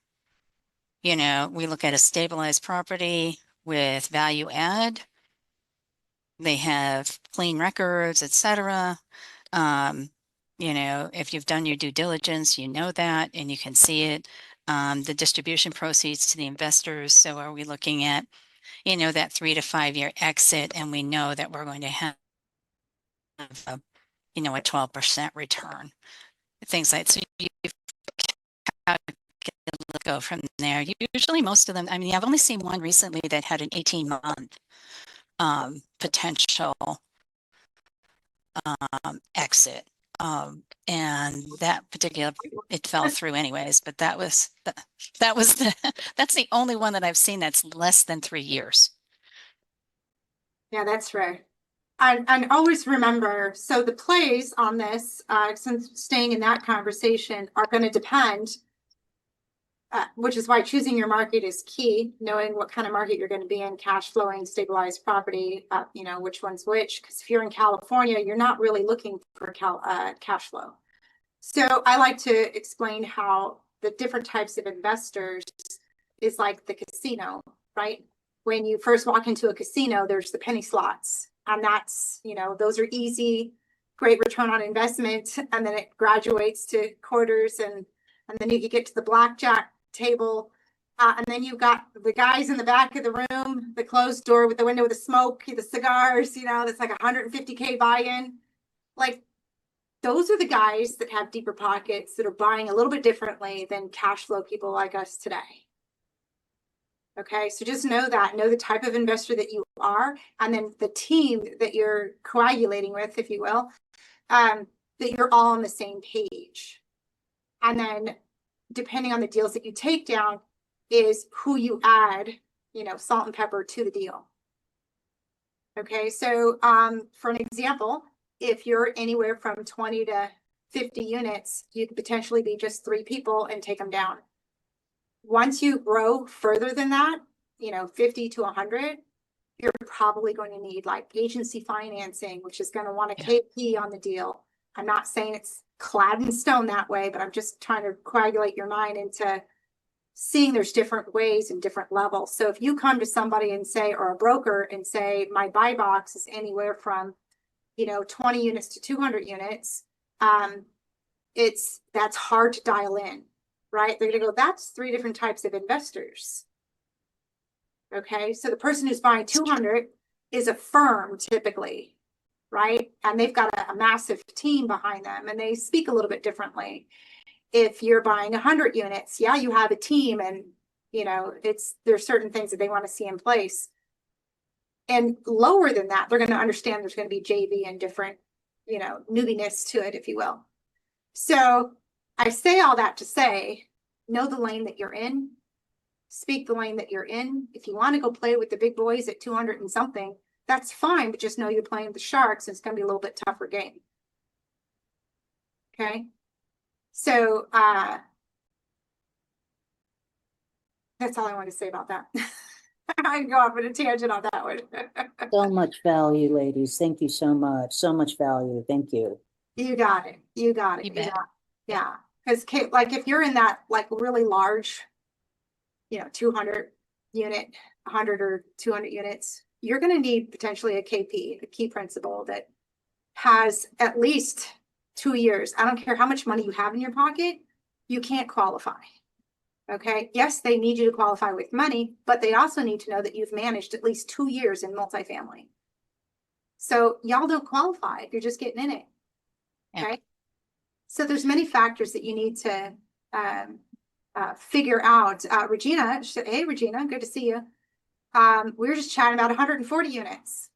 we look at a stabilized property with value add. They have clean records, etc. If you've done your due diligence, you know that and you can see it. The distribution proceeds to the investors. So are we looking at, that 3 to 5 year exit, and we know that we're going to have a, a 12% return, things like so. You go from there. Usually, most of them. I mean, I've only seen one recently that had an 18-month potential exit. And that particular, it fell through anyways, but that's the only one that I've seen that's less than 3 years. Yeah, that's right. And always remember, so the plays on this, since staying in that conversation, are going to depend, which is why choosing your market is key, knowing what kind of market you're going to be in, cash flowing, stabilized property, which one's which. Because if you're in California, you're not really looking for cash flow. So I like to explain how the different types of investors is like the casino, right? When you first walk into a casino, there's the penny slots. And that's, those are easy, great return on investment. And then it graduates to quarters and then you get to the blackjack table. And then you've got the guys in the back of the room, the closed door with the window with the smoke, the cigars, that's like 150K buy-in. Like, those are the guys that have deeper pockets that are buying a little bit differently than cash flow people like us today. Okay, so just know the type of investor that you are, and then the team that you're coagulating with, if you will, that you're all on the same page. And then depending on the deals that you take down is who you add, salt and pepper to the deal. Okay, so for an example, if you're anywhere from 20 to 50 units, you could potentially be just 3 people and take them down. Once you grow further than that, 50 to 100, you're probably going to need like agency financing, which is going to want a KP on the deal. I'm not saying it's clad in stone that way, but I'm just trying to coagulate your mind into seeing there's different ways and different levels. So if you come to somebody and say, or a broker and say, my buy box is anywhere from 20 units to 200 units, that's hard to dial in, right? They're gonna go, that's 3 different types of investors. Okay, so the person who's buying 200 is a firm typically, right? And they've got a massive team behind them and they speak a little bit differently. If you're buying 100 units, yeah, you have a team and there's certain things that they want to see in place. And lower than that, they're going to understand there's going to be JV and different, newbiness to it, if you will. So I say all that to say, know the lane that you're in, speak the lane that you're in. If you want to go play with the big boys at 200 and something, that's fine, but just know you're playing with the sharks and it's going to be a little bit tougher game. Okay. So that's all I want to say about that. I can go off on a tangent on that one. So much value, ladies. Thank you so much. So much value. Thank you. You got it. You got it. You bet. Yeah. Because like if you're in that like really large, 200 unit, 100 or 200 units, you're going to need potentially a KP, a key principal that has at least 2 years. I don't care how much money you have in your pocket, you can't qualify. Okay, yes, they need you to qualify with money, but they also need to know that you've managed at least 2 years in multifamily. So y'all don't qualify if you're just getting in it. Yeah. Okay. So there's many factors that you need to figure out. Regina, hey Regina, good to see you. We were just chatting about 140 units,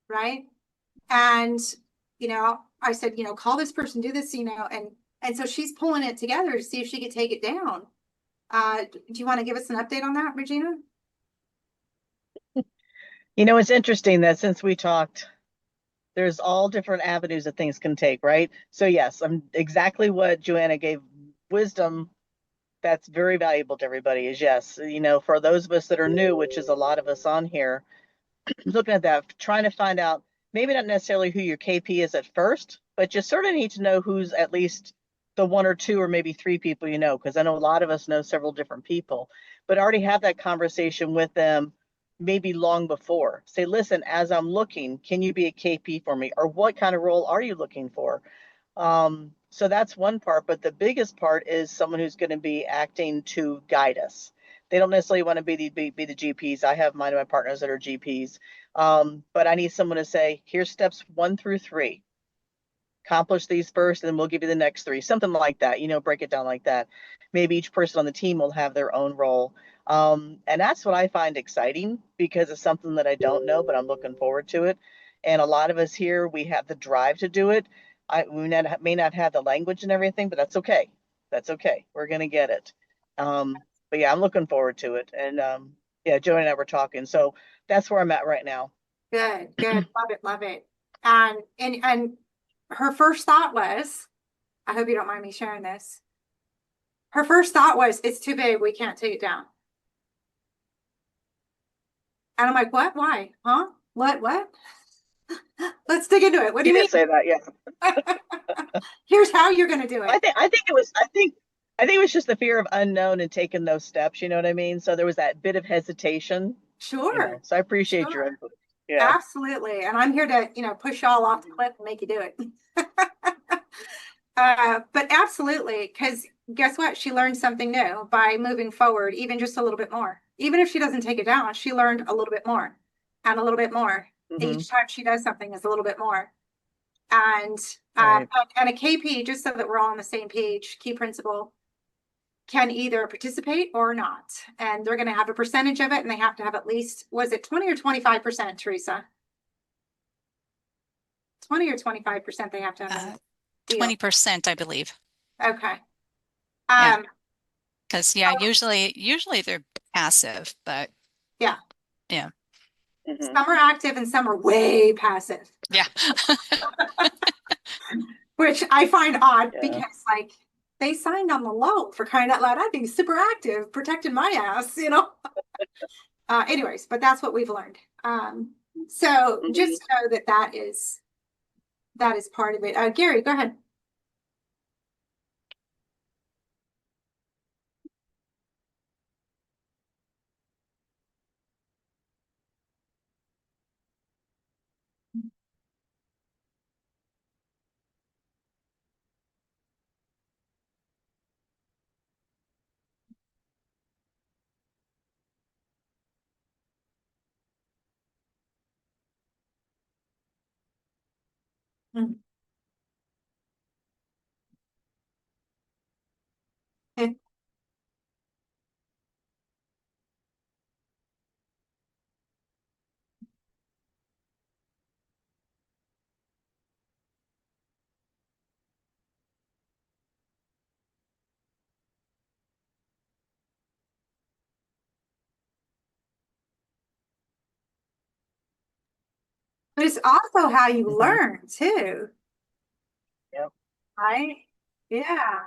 right? And I said, call this person, do this, and so she's pulling it together to see if she could take it down. Do you want to give us an update on that, Regina? It's interesting that since we talked, there's all different avenues that things can take, right? So yes, I'm exactly what Joanna gave wisdom that's very valuable to everybody is yes. For those of us that are new, which is a lot of us on here, looking at that, trying to find out maybe not necessarily who your KP is at first, but you sort of need to know who's at least the 1 or 2 or maybe 3 people because I know a lot of us know several different people, but already have that conversation with them maybe long before. Say, listen, as I'm looking, can you be a KP for me? Or what kind of role are you looking for? So that's one part, but the biggest part is someone who's going to be acting to guide us. They don't necessarily want to be the GPs. I have mine and my partners that are GPs. But I need someone to say, here's steps 1 through 3. Accomplish these first, and then we'll give you the next 3. Something like that, break it down like that. Maybe each person on the team will have their own role. And that's what I find exciting because it's something that I don't know, but I'm looking forward to it. And a lot of us here, we have the drive to do it. We may not have the language and everything, but that's okay. That's okay. We're going to get it. But yeah, I'm looking forward to it. And yeah, Joey and I were talking. So that's where I'm at right now. Good, love it, love it. And her first thought was, I hope you don't mind me sharing this. Her first thought was, it's too big, we can't take it down. And I'm like, what? Why? Huh? What? Let's dig into it. What do You you didn't say that, yeah. Here's how you're going to do it. I think it was just the fear of unknown and taking those steps, you know what I mean? So there was that bit of hesitation. Sure. So I appreciate your input. Yeah. Absolutely. And I'm here to, push y'all off the cliff and make you do it. But absolutely, because guess what? She learned something new by moving forward, even just a little bit more. Even if she doesn't take it down, she learned a little bit more and a little bit more. Each time she does something is a little bit more. And Right. and a KP, just so that we're all on the same page, key principle, can either participate or not. And they're going to have a percentage of it, and they have to have at least, was it 20 or 25%, Teresa? 20 or 25% they have to have. 20%, I believe. Okay. Yeah. Because usually they're passive, but yeah. Mhm. Some are active and some are way passive. Yeah. Which I find odd Yeah. because they signed on the loan for crying out loud. I'd be super active, protecting my ass, Anyways, but that's what we've learned. So just know that is part of it. Gary, go ahead. Mm. But it's also how you learn too. Yep. Right? Yeah.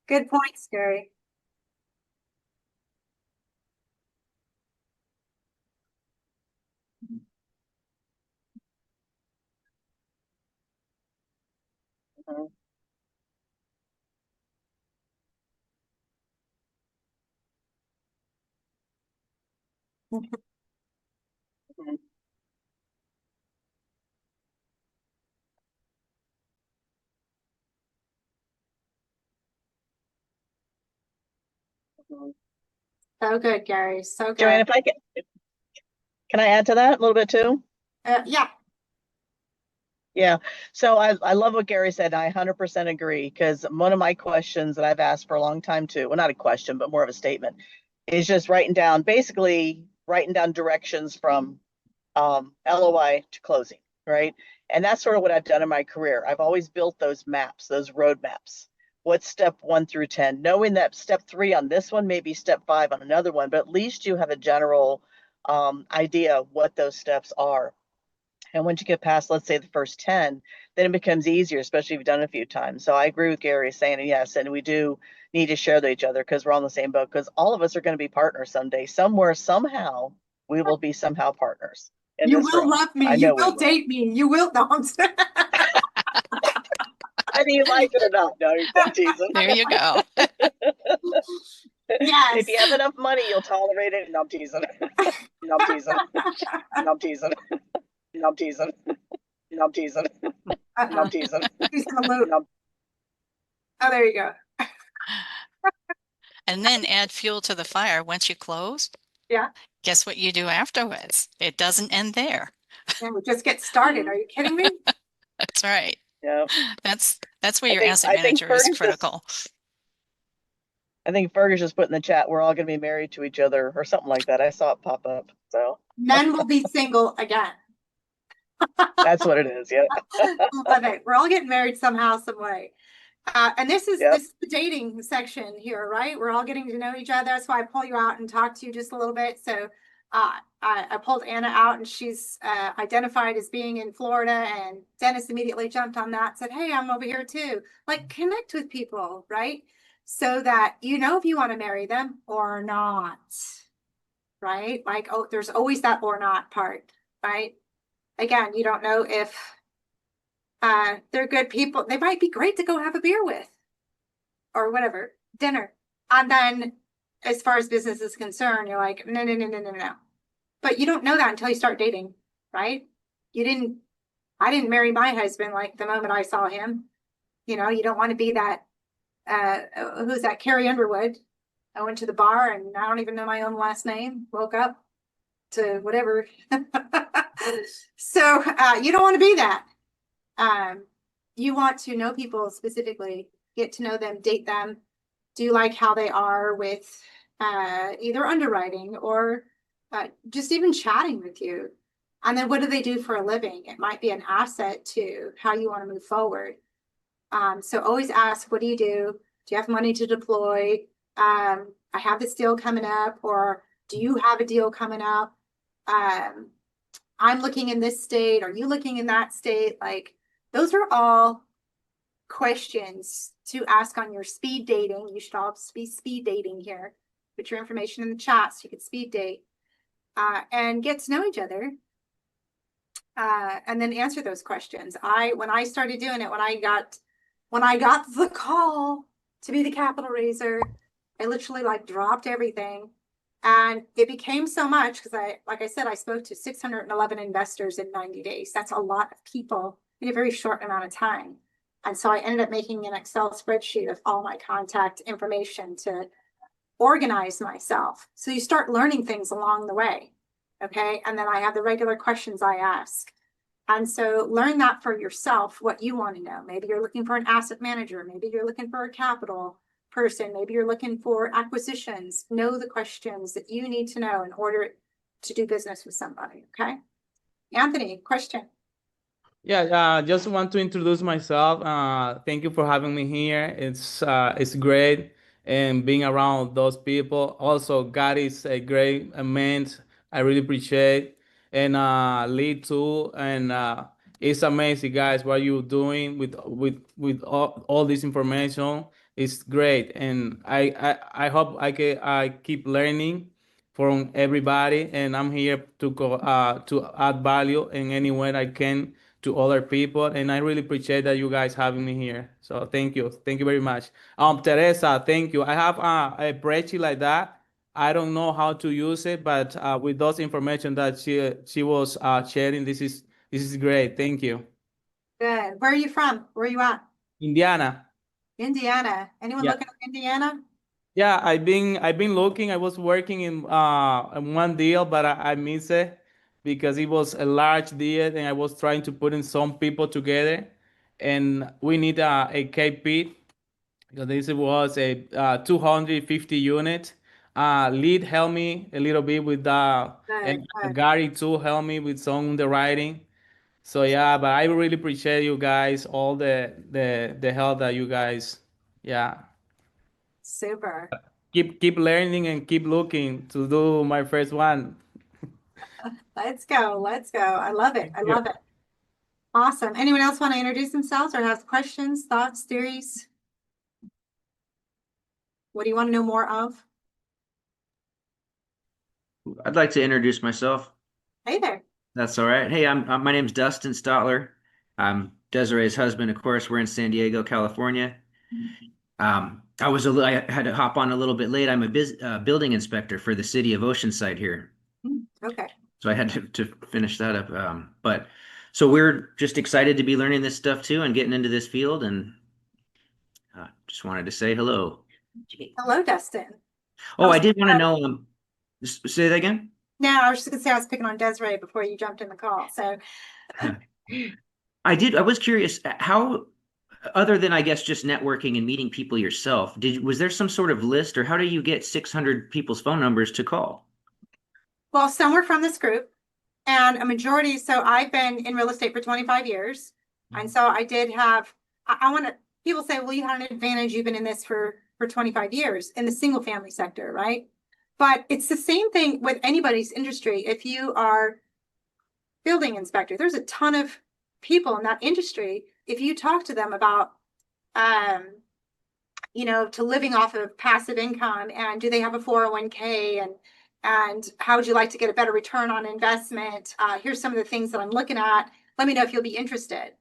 Good points, Gary. Mhm. Mhm. So good, Gary. So Joanne, good. if can I add to that a little bit too? Yeah. Yeah. So I love what Gary said. I 100% agree, because one of my questions that I've asked for a long time too, well, not a question, but more of a statement, is just basically writing down directions from LOI to closing, right? And that's sort of what I've done in my career. I've always built those maps, those road maps. What's step 1 through 10? Knowing that step 3 on this one may be step 5 on another one, but at least you have a general idea of what those steps are. And once you get past, let's say, the first 10, then it becomes easier, especially if you've done it a few times. So I agree with Gary saying yes, and we do need to share with each other because we're on the same boat, because all of us are going to be partners someday. Somewhere, somehow, we will be somehow partners in You this will room. love me. I You know we will will. date me. You will. No, I'm Whether you like it or not. No, I'm teasing. There you go. Yes. If you have enough money, you'll tolerate it. No, I'm teasing. No, I'm teasing. No, I'm teasing. No, I'm teasing. No, I'm teasing. No, I'm teasing. He's in the loop. No, Oh, there you go. And then add fuel to the fire once you close. Yeah. Guess what you do afterwards? It doesn't end there. Yeah, we just get started. Are you kidding me? That's right. yeah. That's where I your think- asset I think manager is Fergus- critical. I think Fergus just put in the chat, we're all going to be married to each other or something like that. I saw it pop up. So Men will be single again. that's what it is. Yeah. Love it. We're all getting married somehow, some way. And this is Yep. this is the dating section here, right? We're all getting to know each other. That's why I pull you out and talk to you just a little bit. So I pulled Anna out, and she's identified as being in Florida, and Dennis immediately jumped on that, said, hey, I'm over here too. Like, connect with people, right? So that you know if you want to marry them or not, right? Like, oh, there's always that or not part, right? Again, you don't know if they're good people. They might be great to go have a beer with or whatever, dinner. And then as far as business is concerned, you're like, no, no, no, no, no, no. But you don't know that until you start dating, right? I didn't marry my husband like the moment I saw him. You know, you don't want to be that, who's that? Carrie Underwood. I went to the bar and I don't even know my own last name. Woke up to whatever. So you don't want to be that. You want to know people specifically, get to know them, date them, do you like how they are with either underwriting or just even chatting with you. And then what do they do for a living? It might be an asset to how you want to move forward. So always ask, what do you do? Do you have money to deploy? I have this deal coming up, or do you have a deal coming up? I'm looking in this state. Are you looking in that state? Like, those are all questions to ask on your speed dating. You should all be speed dating here. Put your information in the chat so you can speed date and get to know each other. And then answer those questions. When I started doing it, when I got the call to be the capital raiser, I literally like dropped everything. And it became so much because like I said, I spoke to 611 investors in 90 days. That's a lot of people in a very short amount of time. And so I ended up making an Excel spreadsheet of all my contact information to organize myself. So you start learning things along the way. Okay. And then I have the regular questions I ask. And so learn that for yourself, what you want to know. Maybe you're looking for an asset manager. Maybe you're looking for a capital person. Maybe you're looking for acquisitions. Know the questions that you need to know in order to do business with somebody. Okay. Anthony, question. Yeah, just want to introduce myself. Thank you for having me here. It's great and being around those people. Also, God is a great man. I really appreciate and Lee too. And it's amazing, guys, what you're doing with all this information. It's great, and I hope I keep learning from everybody. And I'm here to add value in any way I can to other people, and I really appreciate that you guys having me here. So thank you very much. Teresa, thank you. I have a spreadsheet like that. I don't know how to use it, but with those information that she was sharing, this is great. Thank you. Good. Where are you from? Where are you at? Indiana. Indiana. Anyone Yeah. looking at Indiana? Yeah, I've been looking. I was working in one deal, but I missed it because it was a large deal, and I was trying to put in some people together, and we need a KP. So this was a 250 unit. Lead helped me a little bit with that, Good, and good. Gary too helped me with some underwriting. So yeah, but I really appreciate you guys, all the help that you guys, yeah, Super. keep learning and keep looking to do my first one. Let's go. Let's go. I love it. I Yeah. love it. Awesome. Anyone else want to introduce themselves or have questions, thoughts, theories? What do you want to know more of? I'd like to introduce myself. Hey there. That's all right. Hey, my name's Dustin Stotler. I'm Desiree's husband. Of course, we're in San Diego, California. I had to hop on a little bit late. I'm a building inspector for the city of Oceanside here, Okay. so I had to finish that up. But so we're just excited to be learning this stuff too and getting into this field, and just wanted to say hello. Hello, Dustin. Oh, I did want to know. Say that again. No, I was just gonna say I was picking on Desiree before you jumped in the call. So I did. I was curious how, other than I guess just networking and meeting people yourself, was there some sort of list, or how do you get 600 people's phone numbers to call? well, some were from this group and a majority. So I've been in real estate for 25 years. And so I did have, I want to, people say, well, you had an advantage. You've been in this for 25 years in the single family sector, right? But it's the same thing with anybody's industry. If you are building inspector, there's a ton of people in that industry. If you talk to them about, to living off of passive income and do they have a 401k and how would you like to get a better return on investment? Here's some of the things that I'm looking at. Let me know if you'll be interested,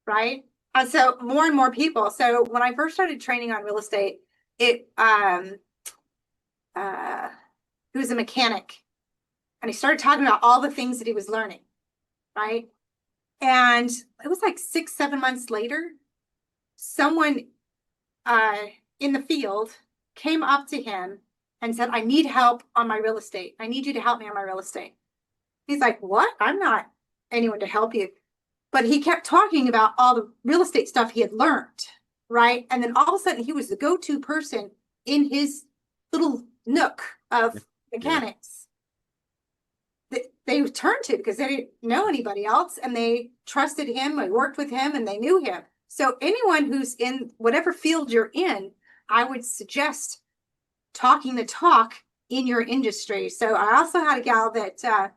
right? And so more and more people. So when I first started training on real estate, he was a mechanic and he started talking about all the things that he was learning, right? And it was like 6-7 months later, someone in the field came up to him and said, I need help on my real estate. I need you to help me on my real estate. He's like, what? I'm not anyone to help you. But he kept talking about all the real estate stuff he had learned, right? And then all of a sudden he was the go-to person in his little nook of mechanics that they turned to because they didn't know anybody else and they trusted him, they worked with him, and they knew him. So anyone who's in whatever field you're in, I would suggest talking the talk in your industry. So I also had a gal that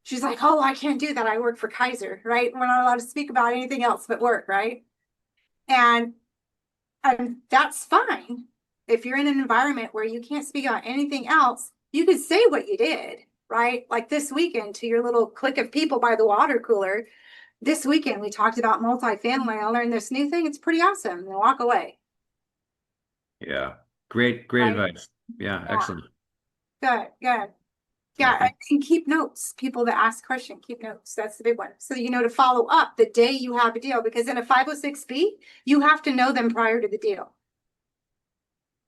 she's like, oh, I can't do that. I work for Kaiser, right? We're not allowed to speak about anything else but work, right? And that's fine. If you're in an environment where you can't speak about anything else, you could say what you did, right? Like this weekend to your little clique of people by the water cooler. This weekend, we talked about multifamily. I learned this new thing. It's pretty awesome. And walk away. Yeah, great Right. advice. Yeah, excellent. Good. Yeah, and keep notes. People that ask questions, keep notes. That's the big one. So you know to follow up the day you have a deal, because in a 506B, you have to know them prior to the deal,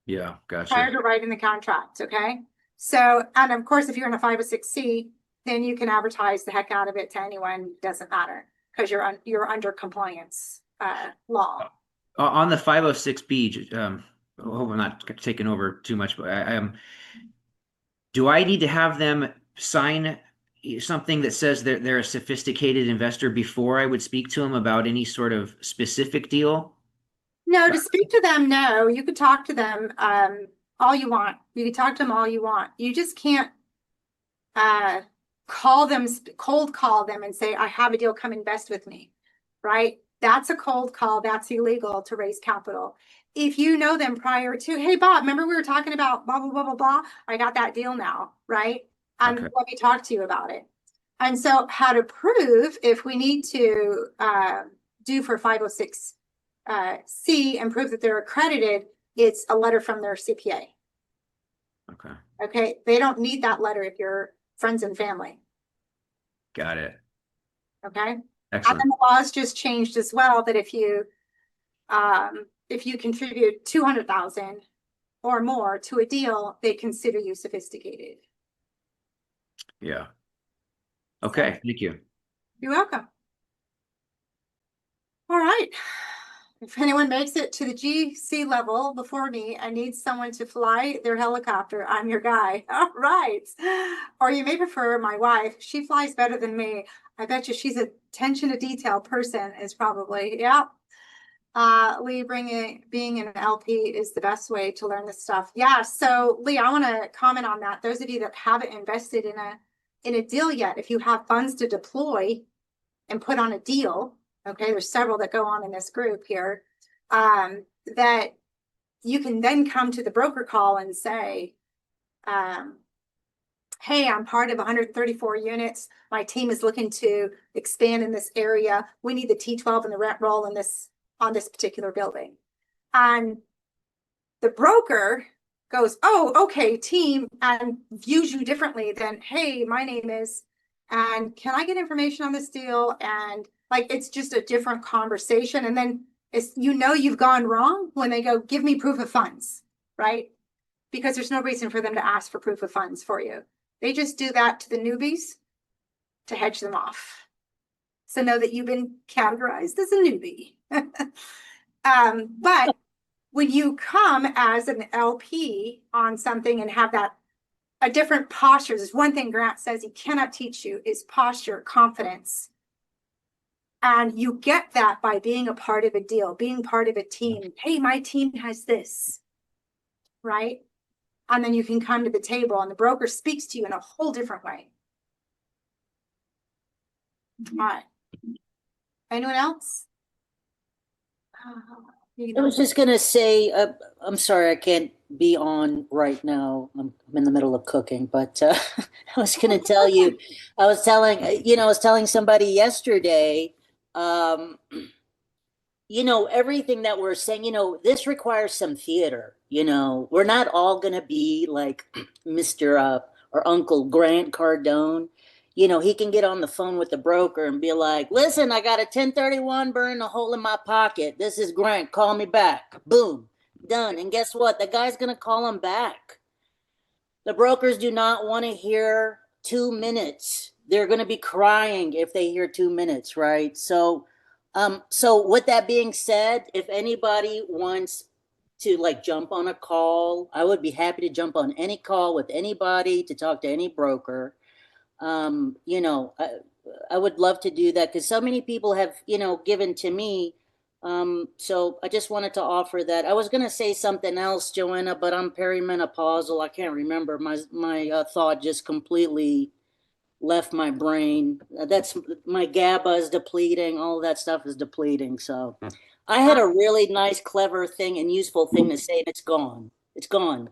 Yeah, gotcha. prior to writing the contract. Okay. So, and of course, if you're in a 506C, then you can advertise the heck out of it to anyone. Doesn't matter because you're under compliance law. On the 506B, I hope I'm not taking over too much, but do I need to have them sign something that says they're a sophisticated investor before I would speak to them about any sort of specific deal? No, to speak to them, no. You could talk to them all you want. You can talk to them all you want. You just can't cold call them and say, I have a deal, come invest with me, right? That's a cold call. That's illegal to raise capital. If you know them prior to, hey, Bob, remember we were talking about blah, blah, blah, blah, blah. I got that deal now, right? And Okay. let me talk to you about it. And so how to prove if we need to do for 506 C and prove that they're accredited, it's a letter from their CPA. Okay. Okay. They don't need that letter if you're friends and family. Got it. Okay. And Excellent. then the laws just changed as well, that if you contribute 200,000 or more to a deal, they consider you sophisticated. Yeah. Okay, thank you. You're welcome. All right. If anyone makes it to the GC level before me and needs someone to fly their helicopter, I'm your guy. All right. Or you may prefer my wife. She flies better than me. I bet you she's attention to detail person is probably, yeah. Lee, being an LP is the best way to learn this stuff. Yeah. So Lee, I want to comment on that. Those of you that haven't invested in a deal yet, if you have funds to deploy and put on a deal, okay, there's several that go on in this group here, that you can then come to the broker call and say, hey, I'm part of 134 units. My team is looking to expand in this area. We need the T12 and the rent roll in this on this particular building. And the broker goes, oh, okay, team, and views you differently than, hey, my name is, and can I get information on this deal? And like, it's just a different conversation. And then it's, you know, you've gone wrong when they go, give me proof of funds, right? Because there's no reason for them to ask for proof of funds for you. They just do that to the newbies to hedge them off. So know that you've been categorized as a newbie. But when you come as an LP on something and have that a different posture, there's one thing Grant says he cannot teach you is posture, confidence. And you get that by being a part of a deal, being part of a team. Hey, my team has this, right? And then you can come to the table and the broker speaks to you in a whole different way. All right. Anyone else? I was just gonna say, I'm sorry, I can't be on right now. I'm in the middle of cooking, but I was gonna tell you, I was telling somebody yesterday, everything that we're saying, this requires some theater. We're not all gonna be like Mr. Or Uncle Grant Cardone. He can get on the phone with the broker and be like, listen, I got a 1031 burning a hole in my pocket. This is Grant. Call me back. Boom. Done. And guess what? The guy's going to call him back. The brokers do not want to hear 2 minutes. They're going to be crying if they hear 2 minutes, right? So with that being said, if anybody wants to like jump on a call, I would be happy to jump on any call with anybody to talk to any broker. I would love to do that because so many people have, given to me. So I just wanted to offer that. I was going to say something else, Joanna, but I'm perimenopausal. I can't remember. My thought just completely left my brain. That's my GABA is depleting. All of that stuff is depleting. So I had a really nice, clever thing and useful thing to say, and it's gone. It's gone.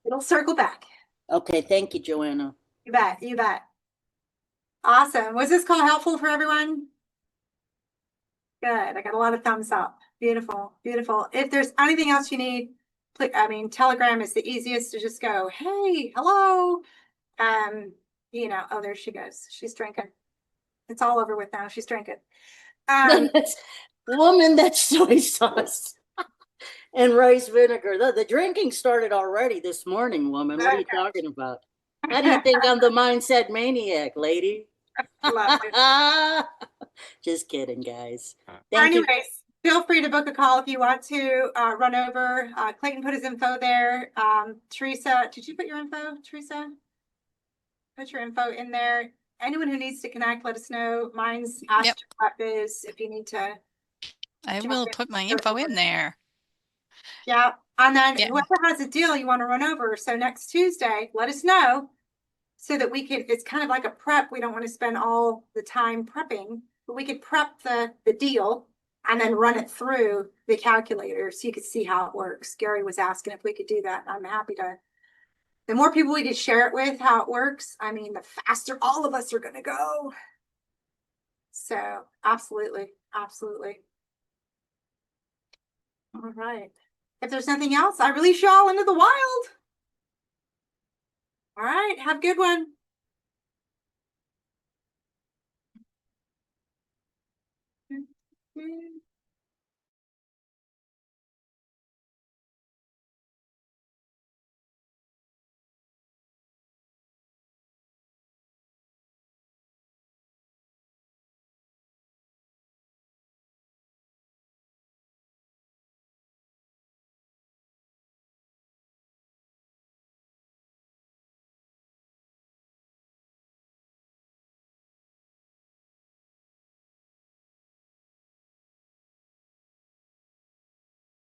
It'll circle back. Okay. Thank you, Joanna. You bet. You bet. Awesome. Was this call helpful for everyone? Good. I got a lot of thumbs up. Beautiful. Beautiful. If there's anything else you need, Telegram is the easiest to just go, hey, hello. Oh, there she goes. She's drinking. It's all over with now. She's drinking. Woman, that's soy sauce and rice vinegar. The drinking started already this morning, woman. What are you talking about? How do you think I'm the mindset maniac, lady? Love it. Just kidding, guys. Anyways, feel free to book a call if you want to run over. Clayton put his info there. Teresa, did you put your info, Teresa? Put your info in there. Anyone who needs to connect, let us know. Mine's Ask Biz if you need to. I will put my info in there. Yeah. And then whoever has a deal you want to run over. So next Tuesday, let us know so that we can, it's kind of like a prep. We don't want to spend all the time prepping, but we could prep the deal and then run it through the calculator so you could see how it works. Gary was asking if we could do that. I'm happy to. The more people we could share it with how it works, I mean, the faster all of us are going to go. So absolutely. Absolutely. All right. If there's nothing else, I release you all into the wild. All right. Have a good one.